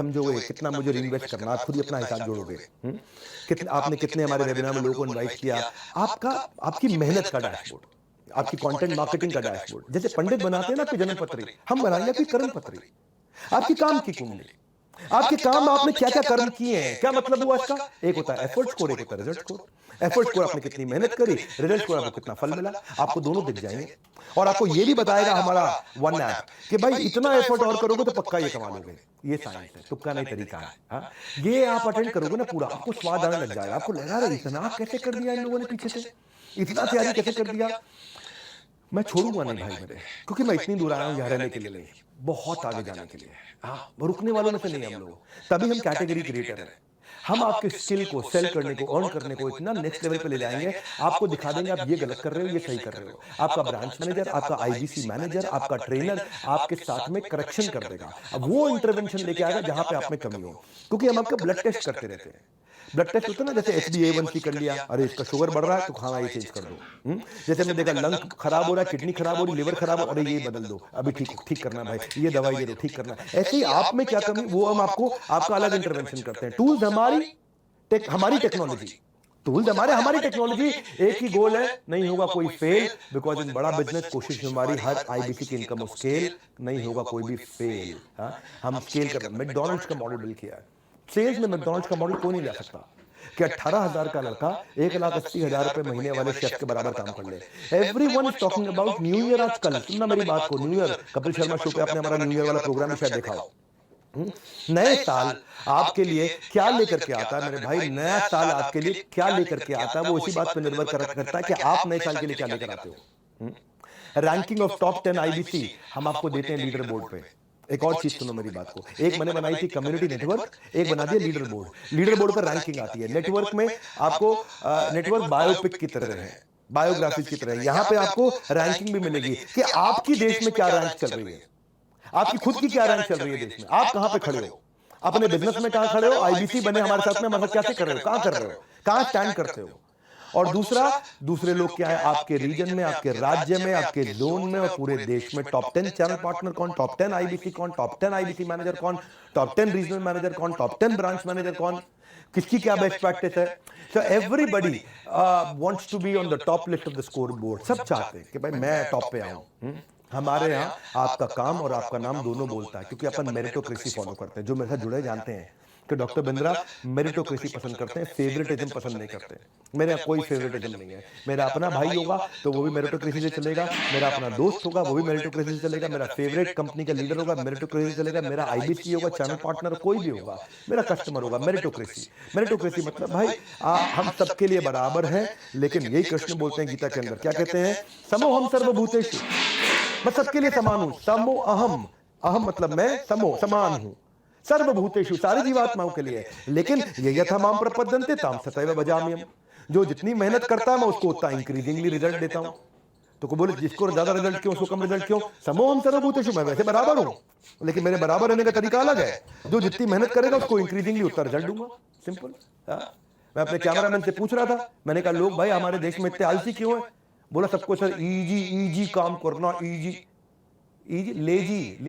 समझोगे कितना मुझे इन्वेस्ट करना, आप खुद ही अपना हिसाब जोड़ोगे। कितने आपने कितने हमारे वेबिनार में लोगों को इनवाइट किया, आपका आपकी मेहनत का डैशबोर्ड, आपकी कंटेंट मार्केटिंग का डैशबोर्ड। जैसे पंडित बनाते हैं ना आपकी जन्म पत्री, हम बनाएंगे आपकी कर्म पत्री, आपकी काम की कुंडली, आपके काम आपने क्या क्या कर्म किए हैं। क्या मतलब हुआ इसका? एक होता है एफर्ट स्कोर, एक होता है रिजल्ट स्कोर। एफर्ट स्कोर आपने कितनी मेहनत करी, रिजल्ट स्कोर आपको कितना फल मिला, आपको दोनों दिख जाएंगे। और आपको ये भी बताएगा हमारा वन ऐप कि भाई इतना एफर्ट और करोगे तो पक्का ये कमा लोगे। ये साइंस है, तुक्का नहीं तरीका है। हाँ? ये आप अटेंड करोगे ना पूरा, आपको स्वाद आने लग जाएगा। आपको लगा रहा है इतना कैसे कर दिया इन लोगों ने पीछे से, इतना तैयारी कैसे कर दिया। मैं छोड़ूंगा नहीं भाई मेरे, क्योंकि मैं इतनी दूर आया हूं यहाँ रहने के लिए नहीं, बहुत आगे जाने के लिए। हाँ, रुकने वालों में से नहीं हम लोग। तभी हम कैटेगरी क्रिएटर हैं। हम आपके स्किल को सेल करने को, अर्न करने को इतना नेक्स्ट लेवल पे ले जाएंगे, आपको दिखा देंगे आप ये गलत कर रहे हो, ये सही कर रहे हो। आपका ब्रांच मैनेजर, आपका आईबीसी मैनेजर, आपका ट्रेनर आपके साथ में करेक्शन कर देगा। अब वो इंटरवेंशन लेके आएगा जहां पे आप में कमी हो, क्योंकि हम आपका ब्लड टेस्ट करते रहते हैं। ब्लड टेस्ट होता है ना, जैसे HbA1c कर लिया, अरे इसका शुगर बढ़ रहा है तो खाना ये चेंज कर दो। जैसे हमने देखा लंग खराब हो रहा है, किडनी खराब हो रही, लिवर खराब हो, अरे ये बदल दो, अभी ठीक करना है भाई, ये दवाई दे दो, ठीक करना है। ऐसे ही आप में क्या कमी, वो हम आपको आपका अलग इंटरवेंशन करते हैं। टूल्स हमारी टेक्नोलॉजी, टूल्स हमारी टेक्नोलॉजी। एक ही गोल है, नहीं होगा कोई फेल, बिकॉज इन बड़ा बिजनेस कोशिश हमारी हर आईबीसी की इनकम स्केल, नहीं होगा कोई भी फेल। हम स्केल कर रहे हैं। मैकडॉनल्ड्स का मॉडल बिल्ड किया है। सेल्स में मैकडॉनल्ड्स का मॉडल कोई नहीं ला सकता कि 18,000 का लड़का 1,80,000 रुपए महीने वाले शेफ के बराबर काम कर ले। Everyone is talking about new year. आजकल सुनना मेरी बात को, new year, Kapil Sharma show पे आपने हमारा न्यू ईयर वाला प्रोग्राम शायद देखा हो। नए साल आपके लिए क्या लेकर के आता है मेरे भाई, नया साल आपके लिए क्या लेकर के आता है वो इसी बात पर निर्भर करता है कि आप नए साल के लिए क्या लेकर आते हो। रैंकिंग ऑफ टॉप 10 आईबीसी हम आपको देते हैं लीडर बोर्ड पे। एक और चीज सुनो मेरी बात को, एक मैंने बनाई थी कम्युनिटी नेटवर्क, एक बना दिया लीडर बोर्ड। लीडर बोर्ड पर रैंकिंग आती है। नेटवर्क में आपको नेटवर्क बायोपिक की तरह है, बायोग्राफी की तरह। यहां पे आपको रैंकिंग भी मिलेगी कि आपकी देश में क्या रैंक चल रही है, आपकी खुद की क्या रैंक चल रही है देश में, आप कहां पे खड़े हो, अपने बिजनेस में कहां खड़े हो, आईबीसी बने हमारे साथ में, मतलब क्या कर रहे हो, कहां कर रहे हो, कहां स्टैंड करते हो। और दूसरा, दूसरे लोग क्या है आपके रीजन में, आपके राज्य में, आपके जोन में और पूरे देश में। टॉप 10 चैनल पार्टनर कौन, टॉप 10 आईबीसी कौन, टॉप 10 आईबीसी मैनेजर कौन, टॉप 10 रीजनल मैनेजर कौन, टॉप 10 ब्रांच मैनेजर कौन, किसकी क्या बेस्ट प्रैक्टिस है। So everybody wants to be on the top list of the score board. सब चाहते हैं कि भाई मैं टॉप पे आऊं। हमारे यहाँ आपका काम और आपका नाम दोनों बोलता है, क्योंकि अपन मेरिटोक्रेसी फॉलो करते हैं। जो मेरे साथ जुड़े जानते हैं कि डॉक्टर बिंद्रा मेरिटोक्रेसी पसंद करते हैं, फेवरेटिज्म पसंद नहीं करते। मेरे यहाँ कोई फेवरेटिज्म नहीं है। मेरा अपना भाई होगा तो वो भी मेरिटोक्रेसी से चलेगा, मेरा अपना दोस्त होगा वो भी मेरिटोक्रेसी से चलेगा, मेरा फेवरेट कंपनी का लीडर होगा मेरिटोक्रेसी से चलेगा, मेरा आईबीसी होगा, चैनल पार्टनर कोई भी होगा, मेरा कस्टमर होगा, मेरिटोक्रेसी। मेरिटोक्रेसी मतलब भाई हम सबके लिए बराबर हैं। लेकिन यही कृष्ण बोलते हैं गीता के अंदर, क्या कहते हैं, समो हम सर्वभूतेषु, मैं सबके लिए समान हूं। समो अहम, अहम मतलब मैं, समो समान हूं, सर्वभूतेषु सारी जीवात्माओं के लिए। लेकिन ये यथा माम प्रपद्यन्ते ताम तथैव भजाम्यहम्, जो जितनी मेहनत करता है मैं उसको उतना इंक्रीजिंगली रिजल्ट देता हूं। तो को बोले जिसको ज्यादा रिजल्ट क्यों, उसको कम रिजल्ट क्यों। समो हम सर्वभूतेषु, मैं वैसे बराबर हूं, लेकिन मेरे बराबर रहने का तरीका अलग है। जो जितनी मेहनत करेगा उसको इंक्रीजिंगली उतना रिजल्ट दूंगा, सिंपल। मैं अपने कैमरामैन से पूछ रहा था, मैंने कहा लोग भाई हमारे देश में इतने आलसी क्यों है। बोला सबको सर इजी इजी काम करना, इजी इजी लेजी।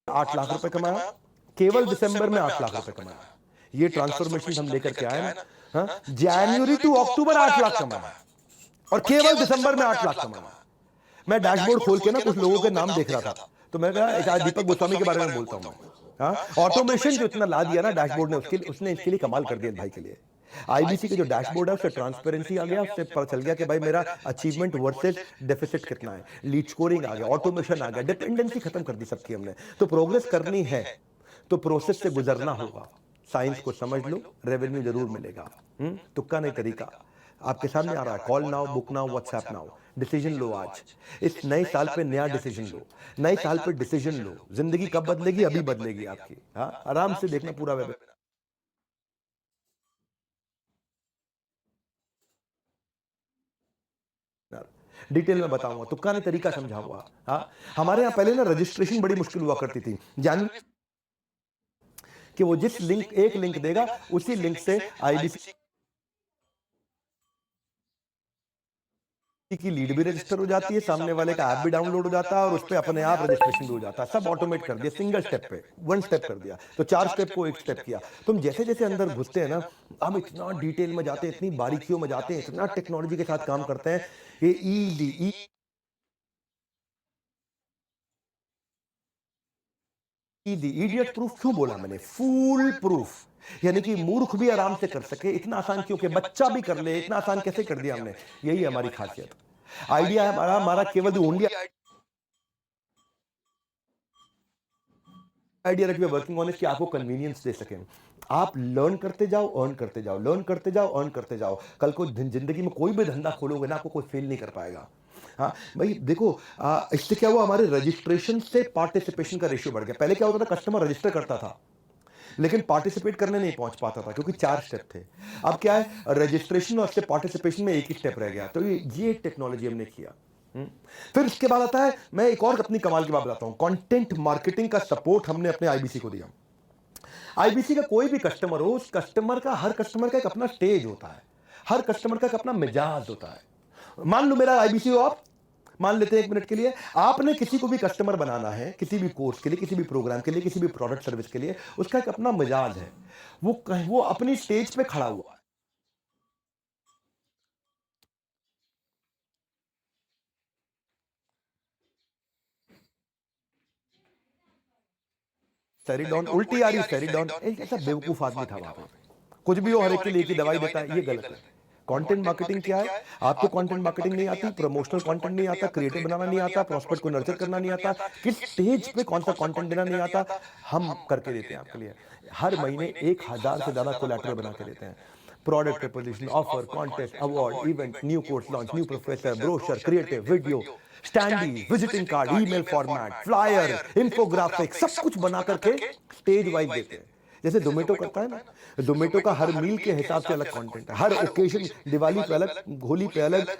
8 लाख रुपए कमाया, केवल दिसंबर में 8 लाख रुपए कमाया। ये ट्रांसफॉर्मेशन हम लेकर के आए ना। हाँ, जनवरी टू अक्टूबर 8 लाख कमाया और केवल दिसंबर में 8 लाख कमाया। मैं डैशबोर्ड खोल के ना कुछ लोगों के नाम देख रहा था, तो मैं कहा एक आज दीपक गोस्वामी के बारे में बोलता हूं मैं। हाँ, ऑटोमेशन जो इतना ला दिया ना डैशबोर्ड ने, उसने इसके लिए कमाल कर दिया भाई के लिए। आईबीसी का जो डैशबोर्ड है उससे ट्रांसपेरेंसी आ गया, उससे पता चल गया कि भाई मेरा अचीवमेंट वर्सेस डेफिसिट कितना है, लीड स्कोरिंग आ गया, ऑटोमेशन आ गया, डिपेंडेंसी खत्म कर दी सबकी हमने। तो प्रोग्रेस करनी है तो प्रोसेस से गुजरना होगा। साइंस को समझ लो, रेवेन्यू जरूर मिलेगा। तुक्का नहीं तरीका आपके सामने आ रहा है। Call now, book now, WhatsApp now, decision लो आज। इस नए साल पे नया डिसीजन लो, नए साल पे डिसीजन लो। जिंदगी कब बदलेगी, अभी बदलेगी आपकी। हाँ, आराम से देखना पूरा वेबिनार। डिटेल में बताऊंगा, तुक्का नहीं तरीका समझाऊंगा। हाँ, हमारे यहाँ पहले ना रजिस्ट्रेशन बड़ी मुश्किल हुआ करती थी। जान कि वो जिस लिंक, एक लिंक देगा उसी लिंक से आईबीसी की लीड भी रजिस्टर हो जाती है, सामने वाले का ऐप भी डाउनलोड हो जाता है और उस पर अपने आप रजिस्ट्रेशन भी हो जाता है। सब ऑटोमेट कर दिया, सिंगल स्टेप पे, वन स्टेप कर दिया। तो 4 स्टेप को 1 स्टेप किया। तुम जैसे जैसे अंदर घुसते हैं ना, हम इतना डिटेल में जाते हैं, इतनी बारीकियों में जाते हैं, इतना टेक्नोलॉजी के साथ काम करते हैं। ये ईजी इडियट प्रूफ क्यों बोला मैंने, फूल प्रूफ, यानी कि मूर्ख भी आराम से कर सके। इतना आसान क्यों कि बच्चा भी कर ले, इतना आसान कैसे कर दिया हमने। यही हमारी खासियत। आइडिया है हमारा, हमारा केवल only idea that we are working on is कि आपको कन्वीनियंस दे सकें। आप लर्न करते जाओ, अर्न करते जाओ, लर्न करते जाओ, अर्न करते जाओ। कल को जिंदगी में कोई भी धंधा खोलोगे ना, आपको कोई फेल नहीं कर पाएगा। हाँ भाई देखो, इससे क्या हुआ, हमारे रजिस्ट्रेशन से पार्टिसिपेशन का रेशियो बढ़ गया। पहले क्या होता था, कस्टमर रजिस्टर करता था लेकिन पार्टिसिपेट करने नहीं पहुंच पाता था, क्योंकि 4 स्टेप थे। अब क्या है, रजिस्ट्रेशन और उससे पार्टिसिपेशन में एक ही स्टेप रह गया। तो ये टेक्नोलॉजी हमने किया। फिर इसके बाद आता है, मैं एक और अपनी कमाल की बात बताता हूं, कंटेंट मार्केटिंग का सपोर्ट हमने अपने आईबीसी को दिया। आईबीसी का कोई भी कस्टमर हो, उस कस्टमर का, हर कस्टमर का एक अपना स्टेज होता है, हर कस्टमर का एक अपना मिजाज होता है। मान लो मेरा आईबीसी हो आप, मान लेते हैं 1 मिनट के लिए, आपने किसी को भी कस्टमर बनाना है, किसी भी कोर्स के लिए, किसी भी प्रोग्राम के लिए, किसी भी प्रोडक्ट सर्विस के लिए, उसका एक अपना मिजाज है। वो अपनी स्टेज पे खड़ा हुआ है। सेरिडॉन उल्टी आ रही, सेरिडॉन एक ऐसा बेवकूफ आदमी था वहां पे। कुछ भी हो, हर एक के लिए एक ही दवाई देता है, ये गलत है। कंटेंट मार्केटिंग क्या है, आपको कंटेंट मार्केटिंग नहीं आती, प्रमोशनल कंटेंट नहीं आता, क्रिएटिव बनाना नहीं आता, प्रॉस्पेक्ट को नर्चर करना नहीं आता, किस स्टेज पे कौन सा कंटेंट देना नहीं आता, हम करके देते हैं आपके लिए। हर महीने 1000 से ज्यादा कोलैटरल बना के देते हैं। Product proposition, offer, contest, award, event, new course launch, new professor, brochure, creative video, standee, visiting card, email format, flyer, infographic, सब कुछ बना करके स्टेज वाइज देते हैं। जैसे जोमेटो करता है ना, जोमेटो का हर मील के हिसाब से अलग कंटेंट है, हर ओकेजन, दिवाली पे अलग, होली पे अलग,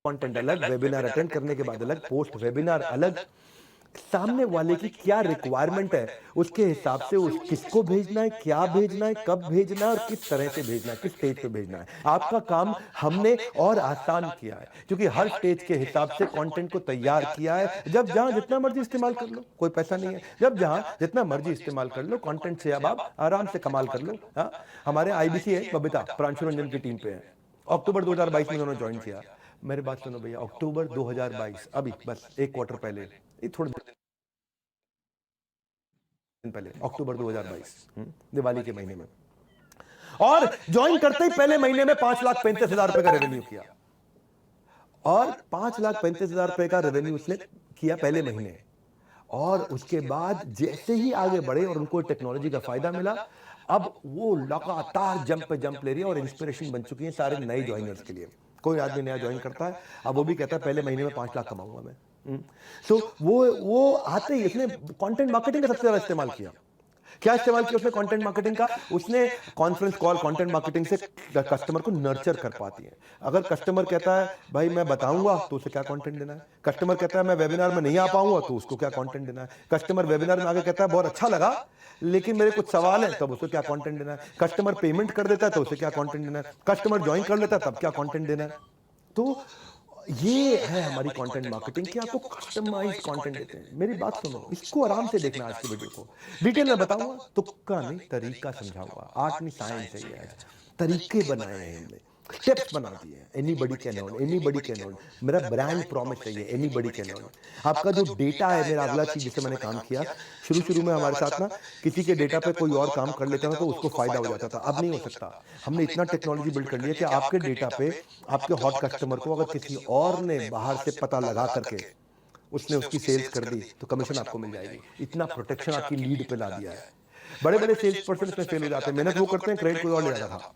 कंटेंट अलग, वेबिनार अटेंड करने के बाद अलग, पोस्ट वेबिनार अलग, सामने वाले की क्या रिक्वायरमेंट है उसके हिसाब से उस किसको भेजना है, क्या भेजना है, कब भेजना है और किस तरह से भेजना है, किस स्टेज पे भेजना है। आपका काम हमने और आसान किया है क्योंकि हर स्टेज के हिसाब से कंटेंट को तैयार किया है। जब जहां जितना मर्जी इस्तेमाल कर लो, कोई पैसा नहीं है, जब जहां जितना मर्जी इस्तेमाल कर लो, कंटेंट से अब आप आराम से कमाल कर लो। हाँ, हमारे आईबीसी है बबीता प्रांशु रंजन की टीम पे है, अक्टूबर 2022 में उन्होंने ज्वाइन किया। मेरी बात सुनो भैया, अक्टूबर 2022 अभी बस एक क्वार्टर पहले, ये थोड़े दिन पहले, अक्टूबर 2022 दिवाली के महीने में, और ज्वाइन करते ही पहले महीने में 5,35,000 रुपए का रेवेन्यू किया, और 5,35,000 रुपए का रेवेन्यू उसने किया पहले महीने। और उसके बाद जैसे ही आगे बढ़े और उनको टेक्नोलॉजी का फायदा मिला, अब वो लगातार जंप पे जंप ले रही है और इंस्पिरेशन बन चुकी है सारे नए ज्वाइनर्स के लिए। कोई आदमी नया ज्वाइन करता है, अब वो भी कहता है पहले महीने में 5 लाख कमाऊंगा मैं। तो वो आते ही इसने कंटेंट मार्केटिंग का सबसे ज्यादा इस्तेमाल किया। क्या इस्तेमाल किया उसने कंटेंट मार्केटिंग का? उसने कॉन्फ्रेंस कॉल कंटेंट मार्केटिंग से कस्टमर को नर्चर कर पाती है। अगर कस्टमर कहता है भाई मैं बताऊंगा, तो उसे क्या कंटेंट देना है। कस्टमर कहता है मैं वेबिनार में नहीं आ पाऊंगा, तो उसको क्या कंटेंट देना है। कस्टमर वेबिनार में आगे कहता है बहुत अच्छा लगा लेकिन मेरे कुछ सवाल हैं, तब उसको क्या कंटेंट देना है। कस्टमर पेमेंट कर देता है तो उसे क्या कंटेंट देना है। कस्टमर ज्वाइन कर लेता है तब क्या कंटेंट देना है। तो ये है हमारी कंटेंट मार्केटिंग कि आपको कस्टमाइज कंटेंट देते हैं। मेरी बात सुनो, इसको आराम से देखना, आज की वीडियो को डिटेल में बताऊंगा, तुक्का नहीं तरीका समझाऊंगा। आर्ट नहीं साइंस है ये, तरीके बनाए हैं हमने, स्टेप्स बना दिए हैं। Anybody can earn, anybody can earn, मेरा ब्रांड प्रॉमिस है ये, एनीबॉडी कैन अर्न। आपका जो डेटा है, मेरा अगला चीज जिससे मैंने काम किया, शुरू में हमारे साथ ना किसी के डेटा पे कोई और काम कर लेता था तो उसको फायदा हो जाता था, अब नहीं हो सकता। हमने इतना टेक्नोलॉजी बिल्ड कर लिया कि आपके डेटा पे आपके हॉट कस्टमर को अगर किसी और ने बाहर से पता लगा करके उसने उसकी सेल्स कर दी तो कमीशन आपको मिल जाएगी। इतना प्रोटेक्शन आपकी लीड पे ला दिया है। बड़े बड़े सेल्स पर्सन इसमें फेल हो जाते हैं, मेहनत वो करते हैं, क्रेडिट कोई और ले जाता था।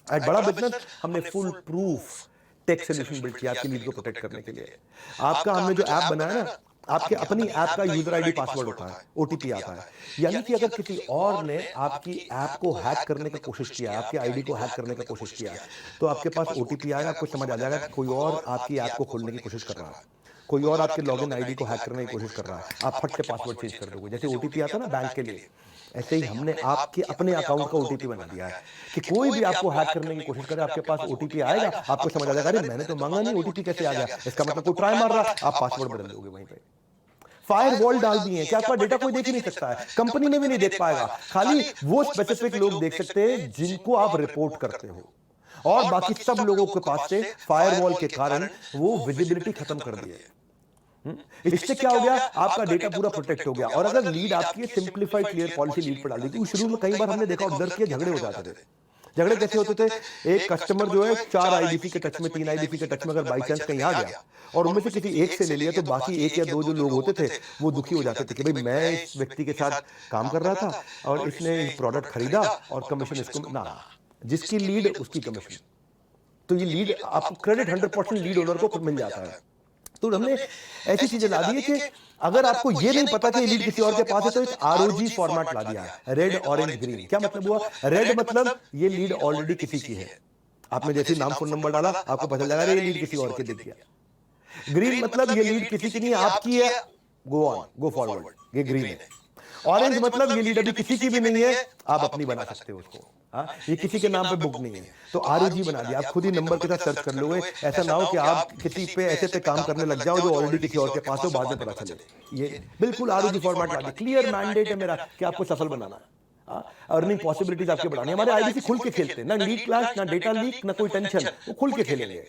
एक बड़ा बिजनेस हमने full proof tech solution build किया आपकी लीड को प्रोटेक्ट करने के लिए। आपका हमने जो ऐप बनाया ना, आपके अपनी ऐप का यूजर आईडी पासवर्ड होता है, ओटीपी आता है। यानी कि अगर किसी और ने आपकी ऐप को हैक करने की कोशिश किया, आपके आईडी को हैक करने की कोशिश किया, तो आपके पास ओटीपी आएगा, आपको समझ आ जाएगा कि कोई और आपकी ऐप को खोलने की कोशिश कर रहा है, कोई और आपके लॉगिन आईडी को हैक करने की कोशिश कर रहा है। आप फट से पासवर्ड चेंज कर दोगे। जैसे ओटीपी आता है ना बैंक के लिए, ऐसे ही हमने आपके अपने अकाउंट का ओटीपी बना दिया है कि कोई भी आपको हैक करने की कोशिश करे, आपके पास ओटीपी आएगा, आपको समझ आ जाएगा अरे मैंने तो मांगा नहीं, ओटीपी कैसे आ गया, इसका मतलब कोई ट्राई मार रहा। आप पासवर्ड बदल दोगे वहीं पे। फायर वॉल डाल दिए हैं कि आपका डेटा कोई देख ही नहीं सकता है, कंपनी में भी नहीं देख पाएगा, खाली वो स्पेसिफिक लोग देख सकते हैं जिनको आप रिपोर्ट करते हो, और बाकी सब लोगों के पास से फायरवॉल के कारण वो विजिबिलिटी खत्म कर दी है। इससे क्या हो गया, आपका डेटा पूरा प्रोटेक्ट हो गया। और अगर लीड आपकी सिंप्लीफाइड क्लियर पॉलिसी लीड पर डाल दी, क्योंकि शुरू में कई बार हमने देखा, ऑब्जर्व किया, झगड़े हो जाते थे। झगड़े कैसे होते थे, एक कस्टमर जो है 4 आईडीपी के टच में, 3 आईडीपी के टच में अगर बाई चांस कहीं आ गया और उनमें से किसी एक से ले लिया, तो बाकी 1 या 2 जो लोग होते थे वो दुखी हो जाते थे कि भाई मैं इस व्यक्ति के साथ काम कर रहा था और इसने प्रोडक्ट खरीदा और कमीशन इसको ना, जिसकी लीड उसकी कमीशन। तो ये लीड आपको क्रेडिट 100% लीड ओनर को मिल जाता है। तो हमने ऐसी चीजें ला दी है कि अगर आपको ये नहीं पता कि लीड किसी और के पास है, तो एक आरओजी फॉर्मेट ला दिया है, रेड ऑरेंज ग्रीन। क्या मतलब हुआ, रेड मतलब ये लीड ऑलरेडी किसी की है, आपने जैसे नाम फोन नंबर डाला आपको पता लगा ये लीड किसी और के दिख गया। ग्रीन मतलब ये लीड किसी की नहीं, आपकी है, गो ऑन, गो फॉरवर्ड, ये ग्रीन है। ऑरेंज मतलब ये लीड अभी किसी की भी नहीं है, आप अपनी बना सकते हो उसको, ये किसी के नाम पे बुक नहीं है, तो आरओजी बना दिया। आप खुद ही नंबर के साथ सर्च कर लोगे, ऐसा ना हो कि आप किसी पे ऐसे पे काम करने लग जाओ जो ऑलरेडी किसी और के पास हो, बाद में पता चले। ये बिल्कुल आरओजी फॉर्मेट ला दिया। क्लियर मैंडेट है मेरा कि आपको सफल बनाना है, अर्निंग पॉसिबिलिटीज आपके बढ़ानी। हमारे आईबीसी खुल के खेलते हैं, ना लीड क्लास, ना डेटा लीक, ना कोई टेंशन, वो खुल के खेलेंगे।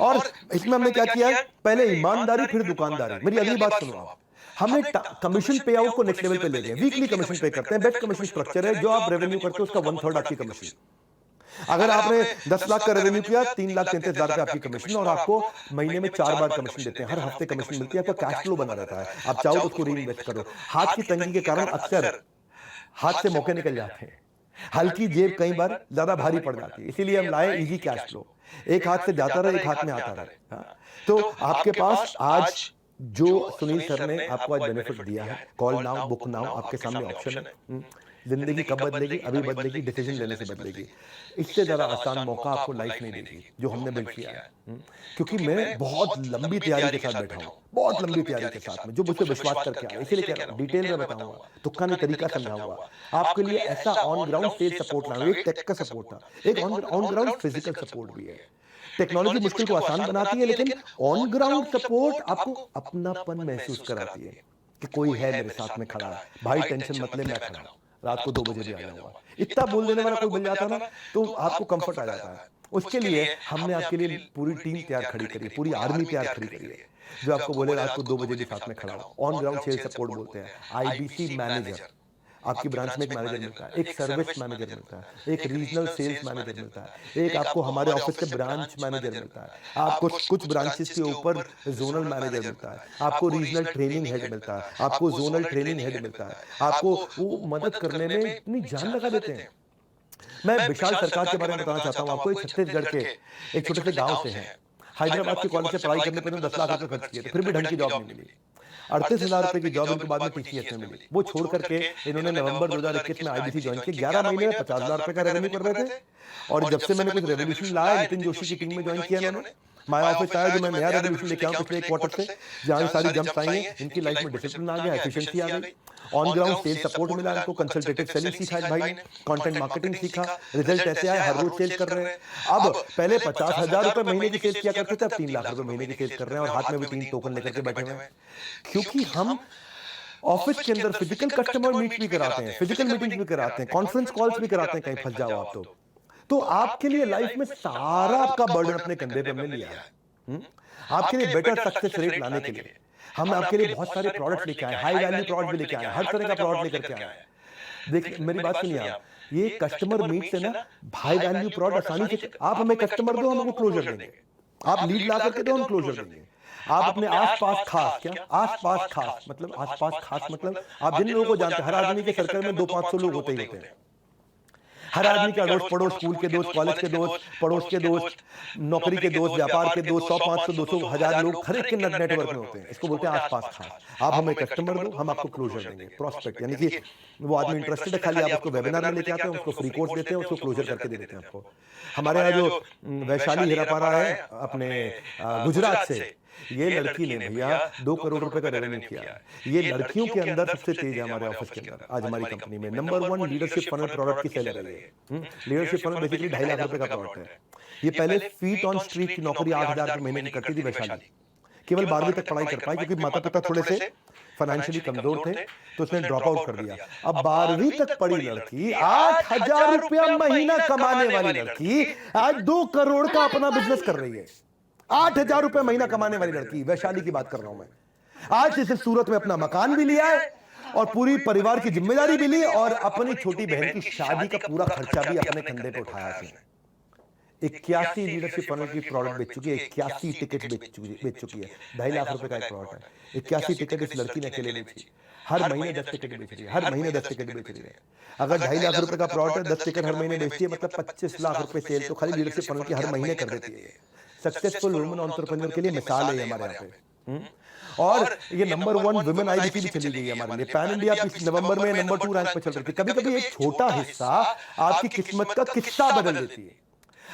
और इसमें हमने क्या किया, पहले ईमानदारी फिर दुकानदारी। मेरी अगली बात सुनो आप, हमने कमीशन पे आउट को नेक्स्ट लेवल पे ले गए। वीकली कमीशन पे करते हैं, बेस्ट कमीशन स्ट्रक्चर है। जो आप रेवेन्यू करते हो उसका 1/3 आपकी कमीशन। अगर आपने 10 लाख का रेवेन्यू किया, 3,33,000 का आपकी कमीशन, और आपको महीने में 4 बार कमीशन देते हैं, हर हफ्ते कमीशन मिलती है। आपका कैश फ्लो बना रहता है, आप चाहो तो उसको रीइन्वेस्ट करो। हाथ की तंगी के कारण अक्सर हाथ से मौके निकल जाते हैं, हल्की जेब कई बार ज्यादा भारी पड़ जाती है, इसीलिए हम लाए इजी कैश फ्लो। एक हाथ से जाता रहे, एक हाथ में आता रहे। तो आपके पास आज जो सुनील सर ने आपको आज बेनिफिट दिया है, कॉल नाउ, बुक नाउ, आपके सामने ऑप्शन है। जिंदगी कब बदलेगी? अभी बदलेगी, डिसीजन लेने से बदलेगी। इससे ज़्यादा आसान मौका आपको लाइफ नहीं देगी जो हमने बिल्ड किया है। क्योंकि मैं बहुत लंबी तैयारी के साथ बैठा हूँ, बहुत लंबी तैयारी के साथ में, जो मुझ पर विश्वास करके आया, इसीलिए कह रहा हूँ, डिटेल में बताऊंगा, तुक्का नहीं तरीका समझाऊंगा आपके लिए। ऐसा ऑन ग्राउंड सेल सपोर्ट ना हो, एक टेक का सपोर्ट था, एक ऑन ग्राउंड फिजिकल सपोर्ट भी है। टेक्नोलॉजी मुश्किल को आसान बनाती है, लेकिन ऑन ग्राउंड सपोर्ट आपको अपनापन महसूस कराती है कि कोई है मेरे साथ में खड़ा है। भाई टेंशन मत ले, मैं खड़ा हूं, रात को 2 बजे भी आ जाऊंगा। इतना बोल देने वाला कोई मिल जाता ना तो आपको कंफर्ट आ जाता है। उसके लिए हमने आपके लिए पूरी टीम तैयार खड़ी करी है, पूरी आर्मी तैयार खड़ी करी है, जो आपको बोले रात को 2 बजे भी साथ में खड़ा हो। ऑन ग्राउंड सेल सपोर्ट बोलते हैं। आईबीसी मैनेजर, आपकी ब्रांच में एक मैनेजर मिलता है, एक सर्विस मैनेजर मिलता है, एक रीजनल सेल्स मैनेजर मिलता है, एक आपको हमारे ऑफिस के ब्रांच मैनेजर मिलता है, आपको कुछ ब्रांचेस के ऊपर जोनल मैनेजर मिलता है, आपको रीजनल ट्रेनिंग हेड मिलता है, आपको जोनल ट्रेनिंग हेड मिलता है। आपको वो मदद करने में इतनी जान लगा देते हैं। मैं विशाल सरकार के बारे में बताना चाहता हूँ आपको। छत्तीसगढ़ के एक छोटे से गांव से हैं। हैदराबाद के कॉलेज से पढ़ाई करने पर 10 लाख रुपए खर्च किए थे, फिर भी ढंग की जॉब नहीं मिली। 38,000 रुपए की जॉब इनको बाद में टीसीएस में मिली। वो छोड़ करके इन्होंने नवंबर 2021 में आईबीसी ज्वाइन किया। 11 महीने में 50,000 रुपए का रेवेन्यू कर रहे थे। और जब से मैंने कुछ रेवोल्यूशन लाया, नितिन जोशी की टीम में ज्वाइन किया इन्होंने। माया ऑफिस आया, जो मैं नया रेवोल्यूशन लेके आऊं पिछले 1 क्वार्टर से, जहां सारी जंप्स आई हैं, इनकी लाइफ में डिसिप्लिन आ गया, एफिशिएंसी आ गई, ऑन ग्राउंड सेल सपोर्ट मिला इनको, कंसल्टेटिव सेलिंग सीखा है भाई ने, कंटेंट मार्केटिंग सीखा, रिजल्ट ऐसे आए, हर रोज सेल कर रहे हैं। अब पहले 50,000 रुपए महीने की सेल किया करते थे, अब 3 लाख रुपए महीने की सेल कर रहे हैं, और हाथ में भी 3 टोकन लेकर के बैठे हुए हैं। क्योंकि हम ऑफिस के अंदर फिजिकल कस्टमर मीट भी कराते हैं, फिजिकल मीटिंग भी कराते हैं, कॉन्फ्रेंस कॉल्स भी कराते हैं, कहीं फंस जाओ आप तो आपके लिए लाइफ में सारा आपका बर्डन अपने कंधे पे हमने लिया है। आपके लिए बेटर सक्सेस रेट लाने के लिए हम आपके लिए बहुत सारे प्रोडक्ट्स लेके आए, हाई वैल्यू प्रोडक्ट भी लेके आए, हर तरह का प्रोडक्ट लेकर के आए। देखिए मेरी बात सुनिए आप, ये कस्टमर मीट से ना हाई वैल्यू प्रोडक्ट आसानी से, आप हमें कस्टमर दो, हम आपको क्लोजर देंगे। आप लीड ला करके दो, हम क्लोजर देंगे। आप अपने आसपास खास, क्या आसपास खास मतलब, आसपास खास मतलब आप जिन लोगों को जानते हैं, हर आदमी के सर्कल में 200-500 लोग होते ही होते हैं। हर आदमी का अड़ोस पड़ोस, स्कूल के दोस्त, कॉलेज के दोस्त, पड़ोस के दोस्त, नौकरी के दोस्त, व्यापार के दोस्त, 100, 500, 200, 1000 लोग हर एक के नेटवर्क में होते हैं। इसको बोलते हैं आसपास खास। आप हमें कस्टमर दो, हम आपको क्लोजर देंगे, प्रोस्पेक्ट, यानी कि वो आदमी इंटरेस्टेड है, खाली आप उसको वेबिनार में लेके आते हैं, उसको फ्री कोर्स देते हैं, उसको क्लोजर करके दे देते हैं आपको। हमारे यहाँ जो वैशाली हीरापारा है अपने गुजरात से, ये लड़की ने भैया 2 करोड़ रुपए का रेवेन्यू किया। ये लड़कियों के अंदर सबसे तेज है हमारे ऑफिस के अंदर। आज हमारी कंपनी में नंबर 1 लीडरशिप फनल प्रोडक्ट की सेल है। लीडरशिप फनल बेसिकली 2.5 लाख रुपए का प्रोडक्ट है। ये पहले फीट ऑन स्ट्रीट की नौकरी 8,000 के महीने की करती थी वैशाली। केवल 12वीं तक पढ़ाई कर पाई, क्योंकि माता पिता थोड़े से फाइनेंशियली कमजोर थे, तो उसने ड्रॉप आउट कर दिया। अब 12वीं तक पढ़ी लड़की, 8,000 रुपया महीना कमाने वाली लड़की आज 2 करोड़ का अपना बिजनेस कर रही है। 8,000 रुपए महीना कमाने वाली लड़की, वैशाली की बात कर रहा हूं मैं। आज इसे सूरत में अपना मकान भी लिया है, और पूरी परिवार की जिम्मेदारी भी ली, और अपनी छोटी बहन की शादी का पूरा खर्चा भी अपने कंधे पे उठाया इसने। 81 लीडरशिप फनल की प्रोडक्ट बेच चुकी है, 81 टिकट बेच चुकी है। 2.5 लाख रुपए का एक प्रोडक्ट है। 81 टिकट इस लड़की ने अकेले बेची। हर महीने 10 टिकट बेच रही है, हर महीने 10 टिकट बेच रही है। अगर 2.5 लाख रुपए का प्रोडक्ट है, 10 टिकट हर महीने बेचती है, मतलब 25 लाख रुपए सेल तो खाली लीडरशिप फनल की हर महीने कर देती है। सक्सेसफुल वुमेन एंटरप्रेन्योर के लिए मिसाल है हमारे यहाँ पे। और ये नंबर 1 वुमेन आईबीसी भी चली गई है हमारे लिए। पैन इंडिया नवंबर में नंबर 2 रैंक पे चल रही थी। कभी कभी एक छोटा हिस्सा आपकी किस्मत का किस्सा बदल देती है।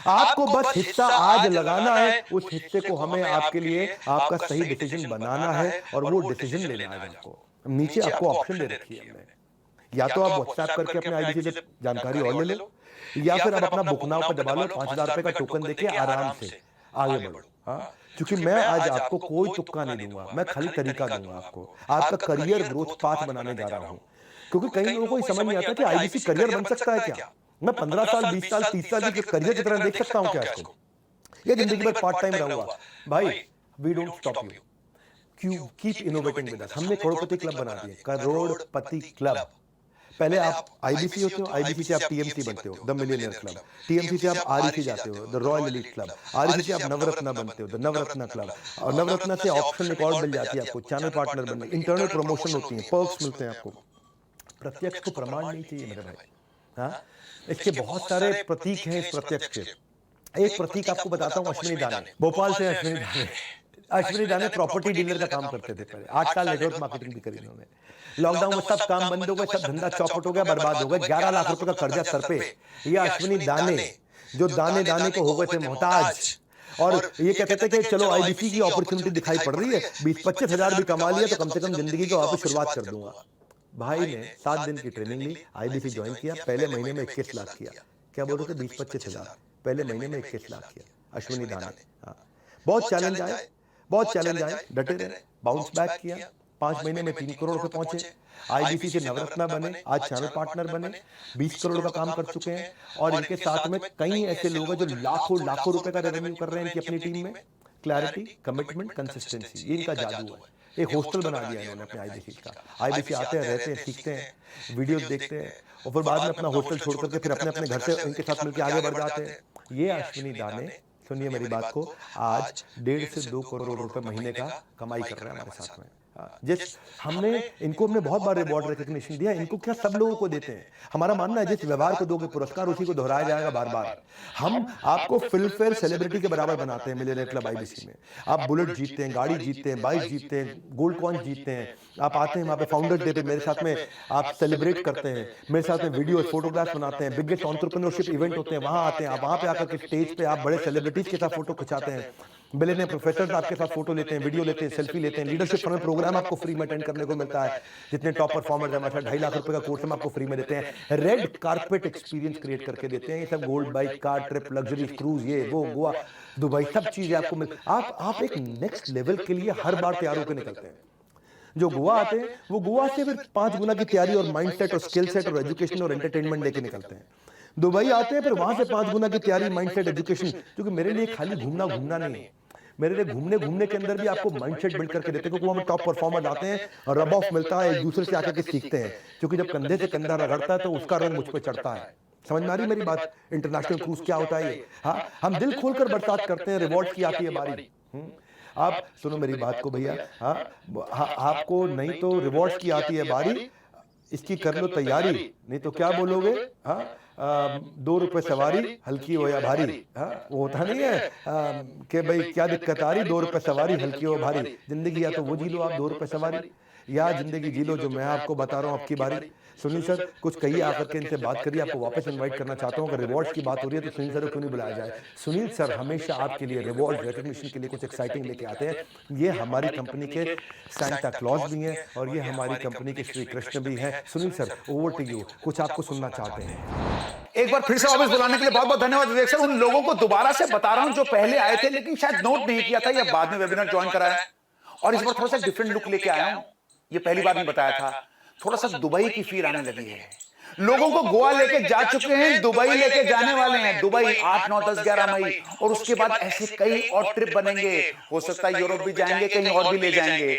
आपको बस हिस्सा आज लगाना है, उस हिस्से को हमें आपके लिए आपका सही डिसीजन बनाना है, और वो डिसीजन लेना है आपको। नीचे आपको ऑप्शन दे रखी है हमने, या तो आप व्हाट्सएप करके अपने आईबीसी से जानकारी और ले लो, या फिर आप अपना बुक नाउ पर दबा लो, 5,000 रुपए का टोकन देके आराम से आगे बढ़ो। हाँ, क्योंकि मैं आज आपको कोई तुक्का नहीं दूंगा, मैं खाली तरीका दूंगा आपको, आपका करियर ग्रोथ पाथ बनाने जा रहा हूं। क्योंकि कई लोगों को समझ नहीं आता कि आईबीसी करियर बन सकता है क्या। मैं 15 साल, 20 साल, 30 साल की करियर की तरह देख सकता हूं क्या इसको? ये जिंदगी भर पार्ट टाइम रहूंगा भाई। We don't stop you, keep innovating with us. हमने करोड़पति क्लब बना दिए, करोड़पति क्लब। पहले आप आईबीसी होते हो, आईबीसी से आप टीएमसी बनते हो, द मिलियनियर क्लब। टीएमसी से आप आरईसी जाते हो, the royal elite club. REC से आप नवरत्ना बनते हो, द नवरत्ना क्लब। और नवरत्ना से ऑप्शन रिकॉर्ड मिल जाती है आपको, चैनल पार्टनर बनने, इंटरनल प्रमोशन होती है, पर्क्स मिलते हैं आपको। प्रत्यक्ष को प्रमाण नहीं चाहिए मेरे भाई। हाँ, इसके बहुत सारे प्रतीक हैं इस प्रत्यक्ष के। एक प्रतीक आपको बताता हूं, अश्विनी दाने, भोपाल से अश्विनी दाने। अश्विनी दाने प्रॉपर्टी डीलर का काम करते थे पहले, 8 साल नेटवर्क मार्केटिंग भी करी उन्होंने। लॉकडाउन में सब काम बंद हो गए, सब धंधा चौपट हो गया, बर्बाद हो गया, 11 लाख रुपए का कर्जा सर पे। ये अश्विनी दाने जो दाने दाने को हो गए थे मोहताज, और ये क्या कहते हैं कि चलो आईबीसी की अपॉर्चुनिटी दिखाई पड़ रही है, 20-25 हजार भी कमा लिया तो कम से कम जिंदगी को वापस शुरुआत कर दूंगा। भाई ने 7 दिन की ट्रेनिंग ली, आईबीसी ज्वाइन किया, पहले महीने में 21 लाख किया। क्या बोल रहे थे? 20-25 हजार, पहले महीने में 21 लाख किया अश्विनी दाने। हाँ, बहुत चैलेंज आए, डटे रहे, बाउंस बैक किया, 5 महीने में 3 करोड़ रुपए पहुंचे, आईबीसी से नवरत्ना बने, आज चैनल पार्टनर बने, 20 करोड़ का काम कर चुके हैं। और इनके साथ में कई ऐसे लोग हैं जो लाखों रुपए का रेवेन्यू कर रहे हैं इनकी अपनी टीम में। क्लैरिटी, कमिटमेंट, कंसिस्टेंसी, ये इनका जादू है। एक हॉस्टल बना दिया इन्होंने अपने आईबीसी का। आईबीसी आते हैं, रहते हैं, सीखते हैं, वीडियोस देखते हैं, और फिर बाद में अपना हॉस्टल छोड़ करके फिर अपने अपने घर से इनके साथ मिलकर आगे बढ़ जाते हैं। ये अश्विनी दाने, सुनिए मेरी बात को, आज 1.5 से 2 करोड़ रुपए महीने का कमाई कर रहे हैं हमारे साथ में। जिस हमने बहुत बार रिवॉर्ड रिकग्निशन दिया, इनको क्या सब लोगों को देते हैं। हमारा मानना है जिस व्यवहार को दोगे पुरस्कार उसी को दोहराया जाएगा बार बार। हम आपको फिल्म फेयर सेलिब्रिटी के बराबर बनाते हैं मिलियनेयर क्लब आईबीसी में। आप बुलेट जीतते हैं, गाड़ी जीतते हैं, बाइक जीतते हैं, गोल्ड कॉइन जीतते हैं, आप आते हैं वहाँ पे फाउंडर्स डे पे मेरे साथ में आप सेलिब्रेट करते हैं, मेरे साथ में वीडियो फोटोग्राफ्स बनाते हैं, बिगेस्ट एंटरप्रेन्योरशिप इवेंट होते हैं, वहाँ आते हैं, आप वहाँ पे आकर के स्टेज पे आप बड़े सेलिब्रिटीज के साथ फोटो खिंचाते हैं, बिलियनियर प्रोफेसर आपके साथ फोटो लेते हैं, वीडियो लेते हैं, सेल्फी लेते हैं, लीडरशिप फॉरम प्रोग्राम आपको फ्री में अटेंड करने को मिलता है। जितने टॉप परफॉर्मर्स हैं हमारे साथ 2.5 लाख रुपए का कोर्स हम आपको फ्री में देते हैं, रेड कारपेट एक्सपीरियंस क्रिएट करके देते हैं। ये सब gold bike, car trip, luxury cruise, ये वो, गोवा, दुबई, सब चीजें आपको मिल। आप एक नेक्स्ट लेवल के लिए हर बार तैयार होकर निकलते हैं। जो गोवा आते हैं वो गोवा से फिर 5 गुना की तैयारी और माइंडसेट और स्किल सेट और एजुकेशन और एंटरटेनमेंट लेके निकलते हैं। दुबई आते हैं फिर वहां से 5 गुना की तैयारी, माइंडसेट, एजुकेशन, क्योंकि मेरे लिए खाली घूमना नहीं है, मेरे लिए घूमने के अंदर भी आपको माइंडसेट बिल्ड करके देते हैं, क्योंकि वहां टॉप परफॉर्मर आते हैं और रब ऑफ मिलता है, एक दूसरे से आकर के सीखते हैं, क्योंकि जब कंधे से कंधा रगड़ता है तो उसका रंग मुझ पर चढ़ता है। समझ में आ रही मेरी बात? इंटरनेशनल क्रूज क्या होता है ये? हाँ, हम दिल खोलकर बरसात करते हैं, रिवॉर्ड की आती है बारी। आप सुनो मेरी बात को भैया, हाँ, आपको नहीं तो रिवॉर्ड्स की आती है बारी, इसकी कर लो तैयारी, नहीं तो क्या बोलोगे? हाँ, 2 रुपए सवारी, हल्की हो या भारी। हाँ, वो होता नहीं है कि भाई क्या दिक्कत आ रही, 2 रुपए सवारी, हल्की हो भारी। जिंदगी या तो वो जी लो आप 2 रुपए सवारी, या जिंदगी जी लो जो मैं आपको बता रहा हूँ आपकी बारी। सुनील सर कुछ कहिए आकर के, इनसे बात करिए, आपको वापस इनवाइट करना चाहता हूँ। अगर रिवॉर्ड्स की बात हो रही है तो सुनील सर को क्यों नहीं बुलाया जाए? सुनील सर हमेशा आपके लिए रिवॉर्ड रिकॉग्निशन के लिए कुछ एक्साइटिंग लेके आते हैं। ये हमारी कंपनी के सैंटा क्लॉज भी हैं और ये हमारी कंपनी के श्री कृष्ण भी हैं। Sunil sir over to you, कुछ आपको सुनना चाहते हैं। एक बार फिर से वापस बुलाने के लिए बहुत बहुत धन्यवाद विवेक सर। उन लोगों को दोबारा से बता रहा हूं जो पहले आए थे लेकिन शायद नोट नहीं किया था या बाद में वेबिनार ज्वाइन कराया, और इस बार थोड़ा सा डिफरेंट लुक लेके आया हूं। ये पहली बार नहीं बताया था, थोड़ा सा दुबई की फील आने लगी है। लोगों को गोवा लेके जा चुके हैं, दुबई लेके जाने वाले हैं। दुबई 8, 9, 10, 11 मई, और उसके बाद ऐसे कई और ट्रिप बनेंगे। हो सकता है यूरोप भी जाएंगे, कहीं और भी ले जाएंगे।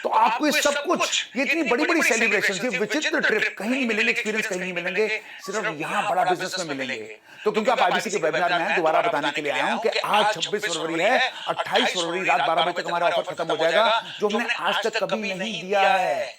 तो आपको ये सब कुछ, ये इतनी बड़ी बड़ी सेलिब्रेशन, ये विचित्र ट्रिप कहीं नहीं मिलेंगे, एक्सपीरियंस कहीं नहीं मिलेंगे, सिर्फ यहां बड़ा बिजनेस में मिलेंगे। तो क्योंकि आप आईबीसी के वेबिनार में हैं, दोबारा बताने के लिए आया हूं कि आज 26 फरवरी है, 28 फरवरी रात 12 बजे तक हमारा ऑफर खत्म हो जाएगा, जो हमने आज तक कभी नहीं दिया है।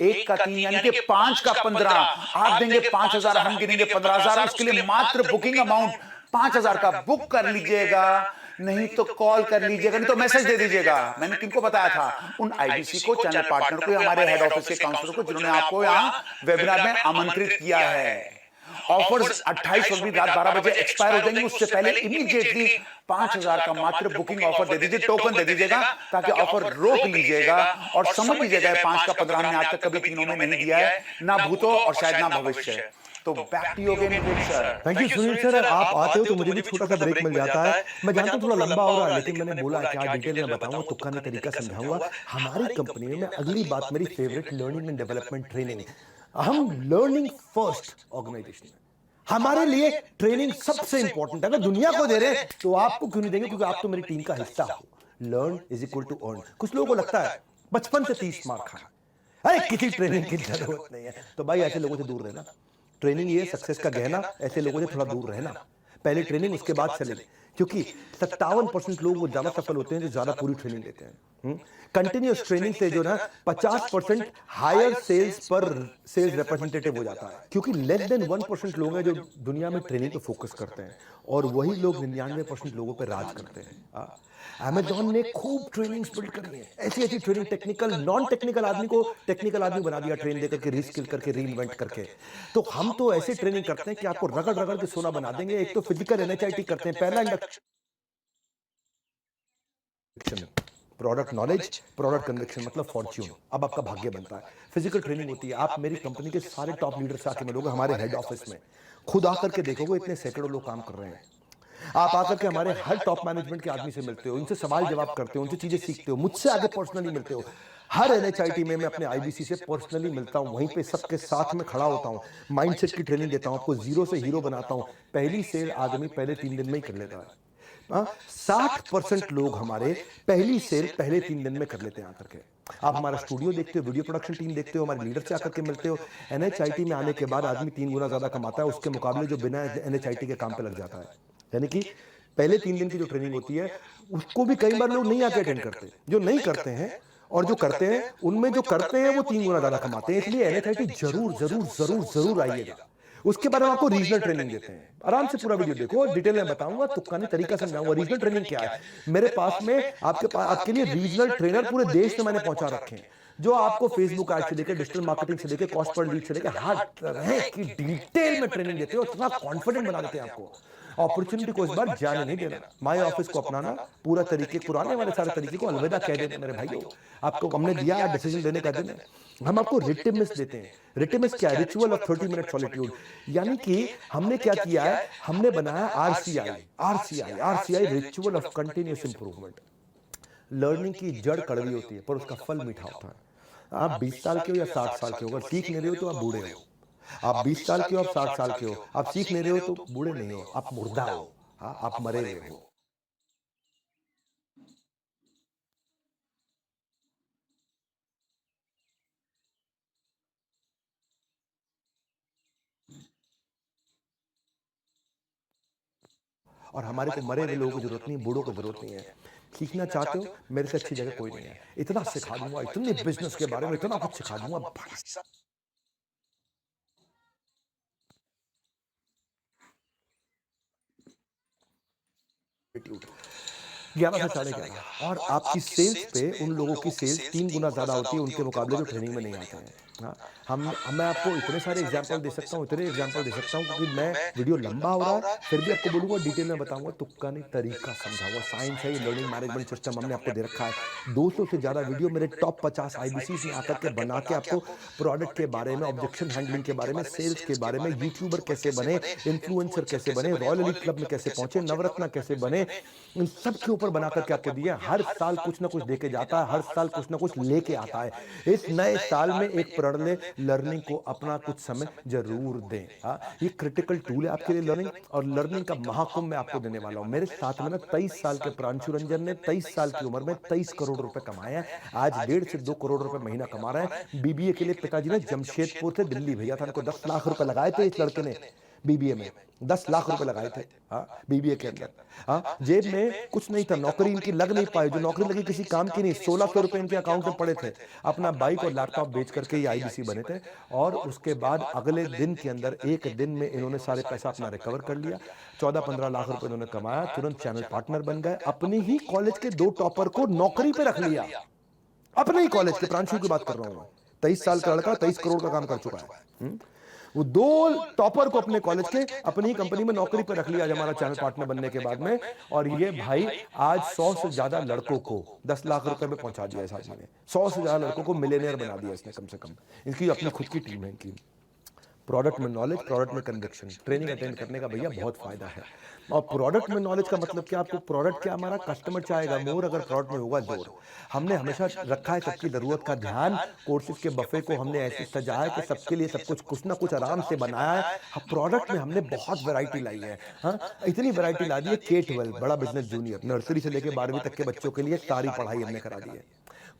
1 का 3 यानी कि 5 का 15, आप देंगे 5,000, हम गिनेंगे 15,000। उसके लिए मात्र बुकिंग अमाउंट 5,000 का बुक कर लीजिएगा, नहीं तो कॉल कर लीजिएगा, नहीं तो मैसेज दे दीजिएगा। मैंने किनको बताया था? उन आईबीसी को, चैनल पार्टनर को, हमारे हेड ऑफिस के काउंसलर को, जिन्होंने आपको यहां वेबिनार में आमंत्रित किया है। ऑफर्स 28 फरवरी रात 12 बजे एक्सपायर हो जाएंगे, उससे पहले इमीडिएटली 5,000 का मात्र बुकिंग ऑफर दे दीजिए, टोकन दे दीजिएगा, ताकि ऑफर रोक लीजिएगा और समझ लीजिएगा 5 का 15 हमने आज तक कभी तीनों में नहीं दिया है, ना भूतो और शायद ना भविष्य। तो back to you again Vivek sir. Thank you Sunil sir. आप आते हो तो मुझे भी छोटा सा ब्रेक मिल जाता है। मैं जानता हूँ थोड़ा लंबा हो रहा है, लेकिन मैंने बोला क्या डिटेल में बताऊंगा, तुक्का नहीं तरीका समझाऊंगा। हमारी कंपनी में अगली बात मेरी favourite, learning and development training. हम लर्निंग फर्स्ट ऑर्गेनाइजेशन है, हमारे लिए ट्रेनिंग सबसे इंपॉर्टेंट है। अगर दुनिया को दे रहे हैं तो आपको क्यों नहीं देंगे, क्योंकि आप तो मेरी टीम का हिस्सा हो। Learn is equal to earn. कुछ लोगों को लगता है बचपन से 30 मार खाना, अरे किसी ट्रेनिंग की जरूरत नहीं है। तो भाई ऐसे लोगों से दूर रहना। ट्रेनिंग ये सक्सेस का गहना, ऐसे लोगों से थोड़ा दूर रहना। पहले ट्रेनिंग उसके बाद चलेगी, क्योंकि 57% लोग वो ज्यादा सफल होते हैं जो ज्यादा पूरी ट्रेनिंग लेते हैं। कंटिन्यूअस ट्रेनिंग से जो ना 50% हायर सेल्स पर सेल्स रिप्रेजेंटेटिव हो जाता है, क्योंकि लेस देन 1% लोग हैं जो दुनिया में ट्रेनिंग पे फोकस करते हैं। और वही लोग 99% लोगों पे राज करते हैं। अमेजॉन ने खूब ट्रेनिंग्स बिल्ड करी है, ऐसी ऐसी ट्रेनिंग, टेक्निकल नॉन टेक्निकल आदमी को टेक्निकल आदमी बना दिया, ट्रेन देकर के, रीस्किल करके, रीइन्वेंट करके। तो हम तो ऐसी ट्रेनिंग करते हैं कि आपको रगड़ रगड़ के सोना बना देंगे। एक तो फिजिकल NHIT करते हैं, पहला induction, product knowledge, product conviction मतलब फॉर्च्यून, अब आपका भाग्य बनता है। फिजिकल ट्रेनिंग होती है, आप मेरी कंपनी के सारे टॉप लीडर से आके मिलोगे, हमारे हेड ऑफिस में खुद आकर के देखोगे, इतने सैकड़ों लोग काम कर रहे हैं। आप आकर के हमारे हर टॉप मैनेजमेंट के आदमी से मिलते हो, उनसे सवाल जवाब करते हो, उनसे चीजें सीखते हो, मुझसे आगे पर्सनली मिलते हो। हर NHIT में मैं अपने IBC से पर्सनली मिलता हूं, वहीं पे सबके साथ में खड़ा होता हूं, माइंडसेट की ट्रेनिंग देता हूं, आपको जीरो से हीरो बनाता हूं। पहली सेल आदमी पहले 3 दिन में ही कर लेता है। 60% लोग हमारे पहली सेल पहले 3 दिन में कर लेते हैं आकर के। आप हमारा स्टूडियो देखते हो, वीडियो प्रोडक्शन टीम देखते हो, हमारे लीडर से आकर के मिलते हो। NHIT में आने के बाद आदमी 3 गुना ज्यादा कमाता है उसके मुकाबले जो बिना NHIT के काम पे लग जाता है। यानी कि पहले 3 दिन की जो ट्रेनिंग होती है उसको भी कई बार लोग नहीं आके अटेंड करते। जो नहीं करते हैं और जो करते हैं, उनमें जो करते हैं वो 3 गुना ज्यादा कमाते हैं। इसलिए NHIT जरूर जरूर जरूर जरूर आइएगा। उसके बाद हम आपको रीजनल ट्रेनिंग देते हैं, आराम से पूरा वीडियो देखो, डिटेल में बताऊंगा, तुक्का नहीं तरीका समझाऊंगा। रीजनल ट्रेनिंग क्या है, मेरे पास में आपके लिए रीजनल ट्रेनर पूरे देश में मैंने पहुंचा रखे हैं, जो आपको फेसबुक ऐड से लेकर, डिजिटल मार्केटिंग से लेकर, कॉस्ट पर लीड से लेकर हर तरह की डिटेल में ट्रेनिंग देते हो, इतना कॉन्फिडेंट बना देते हैं आपको। अपॉर्चुनिटी को इस बार जाने नहीं देना, माय ऑफिस को अपनाना, पूरा तरीके, पुराने वाले सारे तरीके को अलविदा कह देना मेरे भाइयों। आपको हमने दिया है डिसीजन लेने का दिन, हम आपको रिटिमिस देते हैं। रिटिमिस क्या है? Ritual of 30 minute solitude. यानी कि हमने क्या किया है, हमने बनाया RCI ritual of continuous improvement. Learning की जड़ कड़वी होती है पर उसका फल मीठा होता है। आप 20 साल के हो या 60 साल के हो, अगर सीख नहीं रहे हो तो आप बूढ़े हो। आप 20 साल के हो, आप 60 साल के हो, आप सीख नहीं रहे हो तो बूढ़े नहीं हो, आप मुर्दा हो। हाँ, आप मरे हुए हो। और हमारे को मरे हुए लोगों की जरूरत नहीं, बूढ़ों को जरूरत नहीं है। सीखना चाहते हो, मेरे से अच्छी जगह कोई नहीं है। इतना सिखा दूंगा, इतने बिजनेस के बारे में इतना कुछ सिखा दूंगा। 11 से 11:30। और आपकी सेल्स पे उन लोगों की सेल्स 3 गुना ज्यादा होती है उनके मुकाबले जो ट्रेनिंग में नहीं आते हैं। हाँ, मैं आपको इतने सारे एग्जांपल दे सकता हूँ, इतने एग्जांपल दे सकता हूँ, क्योंकि मैं वीडियो लंबा हो रहा है, फिर भी आपको बोलूंगा, डिटेल में बताऊंगा, तुक्का नहीं तरीका समझा हुआ। साइंस है, लर्निंग मैनेजमेंट सिस्टम हमने आपको दे रखा है। 200 से ज्यादा वीडियो मेरे टॉप 50 IBC में आकर के बना के आपको प्रोडक्ट के बारे में, ऑब्जेक्शन हैंडलिंग के बारे में, सेल्स के बारे में, यूट्यूबर कैसे बने, इन्फ्लुएंसर कैसे बने, रॉयल एलीट क्लब में कैसे पहुंचे, नवरत्ना कैसे बने, इन सब के ऊपर बना करके आपको दिया। हर साल कुछ ना कुछ देके जाता है, हर साल कुछ ना कुछ लेके आता है। इस नए साल में एक प्रणले लर्निंग को अपना कुछ समय जरूर दें। ये क्रिटिकल टूल है आपके लिए लर्निंग, और लर्निंग का महाकुंभ मैं आपको देने वाला हूं। मेरे साथ में ना 23 साल के प्रांशु रंजन ने 23 साल की उम्र में 23 करोड़ रुपए कमाए हैं। आज 1.5 से 2 करोड़ रुपए महीना कमा रहे हैं। BBA के लिए पिताजी ने जमशेदपुर से दिल्ली भेजा था, उनको 10 लाख रुपए लगाए थे इस लड़के ने। BBA में 10 लाख रुपए लगाए थे। BBA के अंदर जेब में कुछ नहीं था, नौकरी इनकी लग नहीं पाई, जो नौकरी लगी किसी काम की नहीं। 1600 रुपए इनके अकाउंट में पड़े थे। अपना बाइक और लैपटॉप बेच करके ये IBC बने थे, और उसके बाद अगले दिन के अंदर, एक दिन में इन्होंने सारे पैसा अपना रिकवर कर लिया। 14-15 लाख रुपए इन्होंने कमाया, तुरंत चैनल पार्टनर बन गए, अपनी ही कॉलेज के 2 टॉपर को नौकरी पे रख लिया। अपने ही कॉलेज के, प्रांशु की बात कर रहा हूं मैं। 23 साल का लड़का 23 करोड़ का काम कर चुका है। वो 2 टॉपर को अपने कॉलेज के अपनी कंपनी में नौकरी पर रख लिया आज हमारा चैनल पार्टनर बनने के बाद में। और ये भाई आज 100 से ज्यादा लड़कों को 10 लाख रुपए में पहुंचा दिया इस आदमी ने। 100 से ज्यादा लड़कों को मिलियनेयर बना दिया इसने, कम से कम। इनकी अपनी खुद की टीम है इनकी। प्रोडक्ट में नॉलेज, प्रोडक्ट में कन्विक्शन, ट्रेनिंग अटेंड करने का भैया बहुत फायदा है। और प्रोडक्ट में नॉलेज का मतलब क्या, आपको प्रोडक्ट क्या, हमारा कस्टमर चाहेगा मोर, अगर प्रोडक्ट में होगा जोर। हमने हमेशा रखा है सबकी जरूरत का ध्यान। कोर्सेज के बफे को हमने ऐसे सजाया है कि सबके लिए सब कुछ ना कुछ आराम से बनाया है। प्रोडक्ट में हमने बहुत वैरायटी लाई है। इतनी वैरायटी ला दी है, K-12 बड़ा बिजनेस जूनियर, नर्सरी से लेकर 12वीं तक के बच्चों के लिए सारी पढ़ाई हमने करा दी है।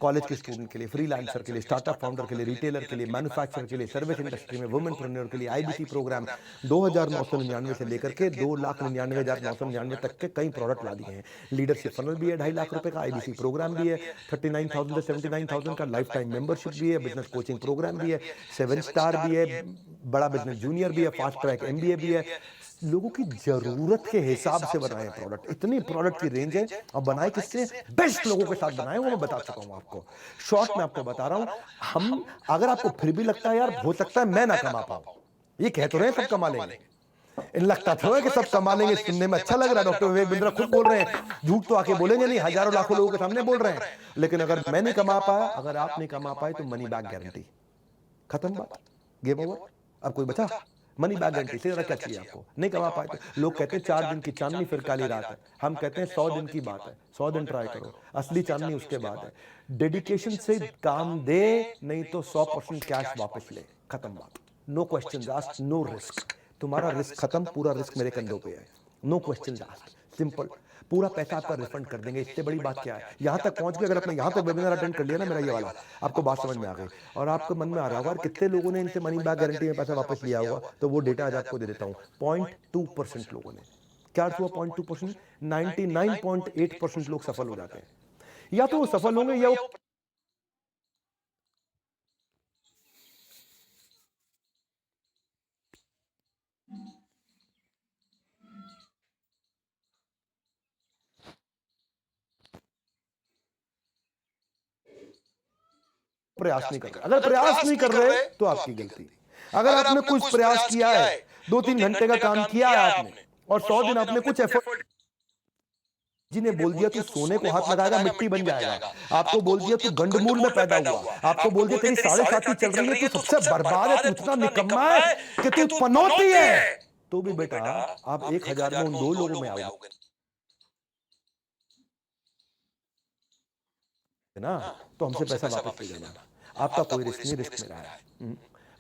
कॉलेज के स्टूडेंट के लिए, फ्रीलांसर के लिए, स्टार्टअप फाउंडर के लिए, रिटेलर के लिए, मैन्युफैक्चरर के लिए, सर्विस इंडस्ट्री में वुमेनप्रेन्योर के लिए IBC प्रोग्राम 2999 से लेकर के 2,99,999 तक के कई प्रोडक्ट ला दिए हैं। लीडरशिप फनल भी है 2.5 लाख रुपए का, IBC प्रोग्राम भी है 39,000 से 79,000 का, लाइफ टाइम मेंबरशिप भी है, बिजनेस कोचिंग प्रोग्राम भी है, 7 स्टार भी है, बड़ा बिजनेस जूनियर भी है, फास्ट ट्रैक MBA भी है, लोगों की जरूरत के हिसाब से बनाए प्रोडक्ट। इतनी प्रोडक्ट की रेंज है और बनाए किससे? बेस्ट लोगों के साथ बनाए, वो मैं बता चुका हूं आपको। शॉर्ट में आपको बता रहा हूं, हम अगर आपको फिर भी लगता है यार हो सकता है मैं ना कमा पाऊं, ये कह तो रहे हैं सब कमा लेंगे, इन लगता तो है कि सब कमा लेंगे, सुनने में अच्छा लग रहा है। डॉक्टर विवेक बिंद्रा खुद बोल रहे हैं, झूठ तो आके बोलेंगे नहीं, हजारों लाखों लोगों के सामने बोल रहे हैं। लेकिन अगर मैं नहीं कमा पाया, अगर आप नहीं कमा पाए, तो मनी बैक गारंटी, खत्म बात, गेम ओवर। अब कोई बचा? मनी बैक गारंटी से ज्यादा क्या चाहिए आपको? नहीं कमा पाए तो लोग कहते हैं 4 दिन की चांदनी फिर काली रात है, हम कहते हैं 100 दिन की बात है, 100 दिन ट्राई करो, असली चांदनी उसके बाद है। डेडिकेशन से काम दे, नहीं तो 100% कैश वापस ले, खत्म बात। No question asked, no risk, तुम्हारा रिस्क खत्म, पूरा रिस्क मेरे कंधों पे है, नो क्वेश्चन आस्क्ड, सिंपल। पूरा पैसा आपका रिफंड कर देंगे, इससे बड़ी बात क्या है? यहां तक पहुंच गए, अगर आपने यहां तक वेबिनार अटेंड कर लिया ना मेरा ये वाला, आपको बात समझ में आ गई और आपके मन में आ रहा होगा कितने लोगों ने इनसे मनी बैक गारंटी में पैसा वापस लिया होगा, तो वो डेटा आज आपको दे देता हूं। 0.2% लोगों ने। क्या अर्थ हुआ 0.2%? 99.8% लोग सफल हो जाते हैं, या तो वो सफल होंगे या वो प्रयास नहीं कर रहे। अगर प्रयास नहीं कर रहे तो आपकी गलती। अगर आपने कुछ प्रयास किया है, 2-3 घंटे का काम किया है आपने और 100 दिन आपने कुछ एफर्ट, जिन्हें बोल दिया तू सोने को हाथ लगाएगा मिट्टी बन जाएगा, आपको बोल दिया तू गंडमूल में पैदा हुआ, आपको बोल दिया तेरी 7.5 चल रही है, तू सबसे बर्बाद है, तू इतना निकम्मा है कि तू पनौती है, तो भी बेटा आप 1000 में उन 2 लोगों में आओगे ना, तो हमसे पैसा वापस ले लेना। आपका कोई रिस्क नहीं, रिस्क मेरा है।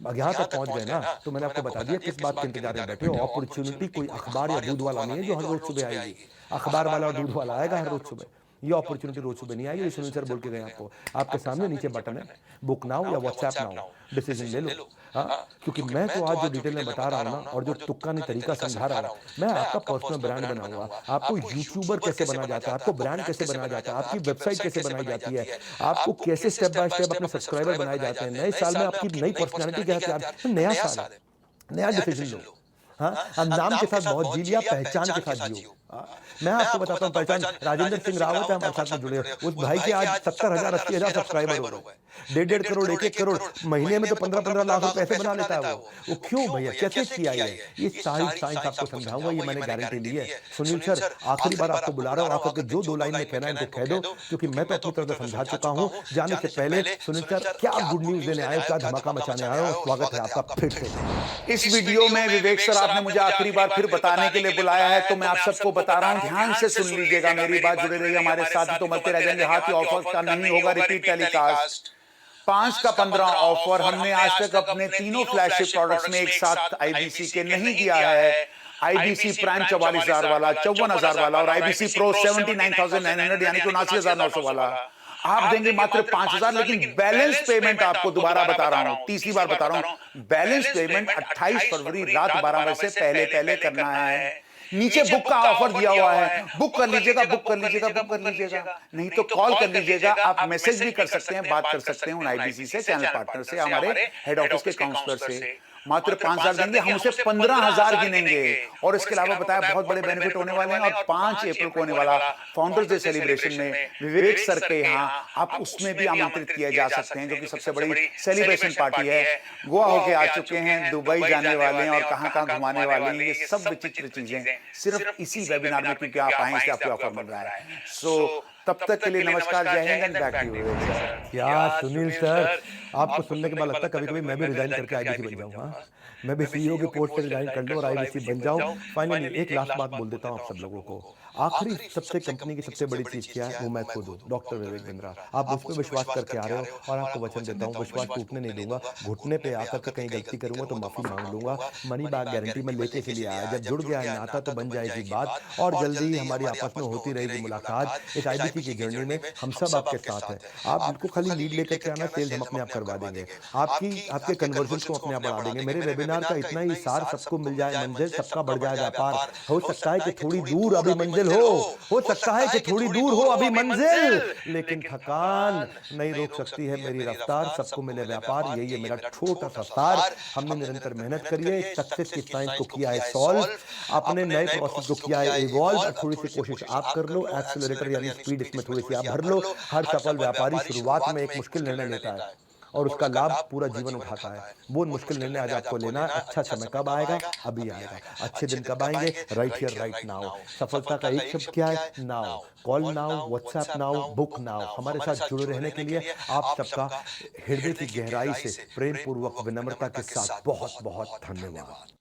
अब यहां तक पहुंच गए ना, तो मैंने आपको बता दिया किस बात के इंतजार में बैठे हो। अपॉर्चुनिटी कोई अखबार या दूध वाला नहीं है जो हर रोज सुबह आएगी। अखबार वाला और दूध वाला आएगा हर रोज सुबह, ये अपॉर्चुनिटी रोज सुबह नहीं आएगी। ये सुनील सर बोल के गए आपको, आपके सामने नीचे बटन है, बुक नाउ या व्हाट्सएप नाउ, डिसीजन ले लो। हाँ, क्योंकि मैं तो आज जो डिटेल में बता रहा हूं ना, और जो तुक्का नहीं तरीका समझा रहा हूं, मैं आपका पर्सनल ब्रांड बनाऊंगा। आपको यूट्यूबर कैसे बना जाता है, आपको ब्रांड कैसे बनाया जाता है, आपकी वेबसाइट कैसे बनाई जाती है, आपको कैसे स्टेप बाय स्टेप अपने सब्सक्राइबर बनाए जाते हैं। नए साल में आपकी नई पर्सनैलिटी क्या है? नया साल है, नया डिसीजन लो। हाँ, अब नाम के साथ बहुत जी लिया, पहचान के साथ जियो। मैं आपको बताता हूँ पहचान, राजेंद्र सिंह रावत है हमारे साथ में जुड़े, उस भाई के आज 70,000 80,000 सब्सक्राइबर हो गए, 1.5 करोड़ 1-1 करोड़ महीने में तो 15-15 लाख रुपए ऐसे बना लेता है वो क्यों भैया, कैसे किया ये सारी साइंस आपको समझाऊंगा, ये मैंने गारंटी ली है। सुनील सर आखिरी बार आपको बुला रहा हूँ, आपको जो 2 लाइन में कहना है इनको कह दो, क्योंकि मैं तो अपनी तरफ से समझा चुका हूँ। जाने से पहले सुनील सर क्या गुड न्यूज देने आए, क्या धमाका मचाने आए हो, स्वागत है आपका फिर से। इस वीडियो में विवेक सर आपने मुझे आखिरी बार फिर बताने के लिए बुलाया है, तो मैं आप सबको बता रहा हूं, ध्यान से सुन लीजिएगा, मेरी बात जुड़े रहिए हमारे साथ, ही तो मिलते रह जाएंगे। हाथ ऑफर का नहीं होगा रिपीट टेलीकास्ट, 5 का 15 ऑफर हमने आज तक अपने तीनों फ्लैगशिप प्रोडक्ट्स में एक साथ आईबीसी के नहीं दिया है। आईबीसी प्राइम 44,000 वाला, 54,000 वाला और आईबीसी प्रो 79,900 यानी 79,900 वाला आप देंगे मात्र 5,000। लेकिन बैलेंस पेमेंट आपको दोबारा बता रहा हूं, तीसरी बार बता रहा हूं, बैलेंस पेमेंट 28 फरवरी रात 12 बजे से पहले करना है। नीचे बुक का ऑफर दिया हुआ है, बुक कर लीजिएगा, बुक कर लीजिएगा, बुक कर लीजिएगा, नहीं तो कॉल कर लीजिएगा। आप मैसेज भी कर सकते हैं, बात कर सकते हैं उन आईबीसी से, चैनल पार्टनर से, हमारे हेड ऑफिस के काउंसलर से। मात्र 5,000 देंगे, हम उसे 15,000 गिनेंगे। और इसके अलावा बताया बहुत बड़े बेनिफिट होने वाले हैं। और 5 अप्रैल को होने वाला फाउंडर्स डे सेलिब्रेशन में विवेक सर के यहाँ आप उसमें भी आमंत्रित किए जा सकते हैं, जो कि सबसे बड़ी सेलिब्रेशन पार्टी है। गोवा होके आ चुके हैं, दुबई जाने वाले हैं और कहां घुमाने वाले हैं, ये सब विचित्र चीजें सिर्फ इसी वेबिनार में, क्योंकि आप आए इसलिए आपको ऑफर मिल रहा है। सो तब तक के लिए नमस्कार, जय Hind and back to you. क्या सुनील सर, आपको सुनने के बाद लगता है कभी कभी मैं भी रिजाइन करके आईबीसी बन जाऊंगा, मैं भी सीईओ की पोस्ट से रिजाइन कर लूं और आईबीसी बन जाऊं। फाइनली एक लास्ट बात बोल देता हूं आप सब लोगों को, आखिरी सबसे कंपनी की सबसे बड़ी चीज क्या है, वो मैं खुद हूं, डॉक्टर विवेक बिंद्रा। आप उस पर विश्वास करके आ रहे हो और आपको वचन देता हूं विश्वास टूटने नहीं दूंगा। घुटने पे आकर के कहीं गलती करूंगा तो माफी मांग लूंगा। मनी बैक गारंटी में लेके के लिए आया, जब जुड़ गया है नाता तो बन जाएगी बात, और जल्दी ही हमारी आपस में होती रहेगी मुलाकात। इस आईबीसी की जर्नी में हम सब आपके साथ हैं। आप बिल्कुल खाली लीड लेकर के आना, सेल्स हम अपने आप करवा देंगे, आपके कन्वर्जन को अपने आप बढ़ा देंगे। मेरे वेबिनार का इतना ही सार सबको मिल जाए, मंजिल सबका बढ़ जाए व्यापार। हो सकता है कि थोड़ी दूर अभी मंजिल मंजिल हो सकता है कि थोड़ी दूर हो अभी मंजिल, लेकिन थकान नहीं रोक सकती है मेरी रफ्तार। सबको मिले व्यापार, यही है मेरा छोटा सा सार। हमने निरंतर मेहनत करी है, सक्सेस की साइंस को किया है सॉल्व, अपने नए प्रोसेस को किया है इवॉल्व। थोड़ी सी कोशिश आप कर लो, एक्सेलरेटर यानी स्पीड इसमें थोड़ी सी आप भर लो। हर सफल व्यापारी शुरुआत में एक मुश्किल निर्णय लेता है और उसका लाभ पूरा जीवन उठाता है। वो मुश्किल निर्णय आज आपको लेना है। अच्छा समय कब आएगा? अभी आएगा। अच्छे दिन कब आएंगे? Right here right now. सफलता का एक शब्द क्या है? Now. Call now, WhatsApp now, book now. हमारे साथ जुड़े रहने के लिए आप सबका हृदय की गहराई से प्रेम पूर्वक विनम्रता के साथ बहुत बहुत धन्यवाद।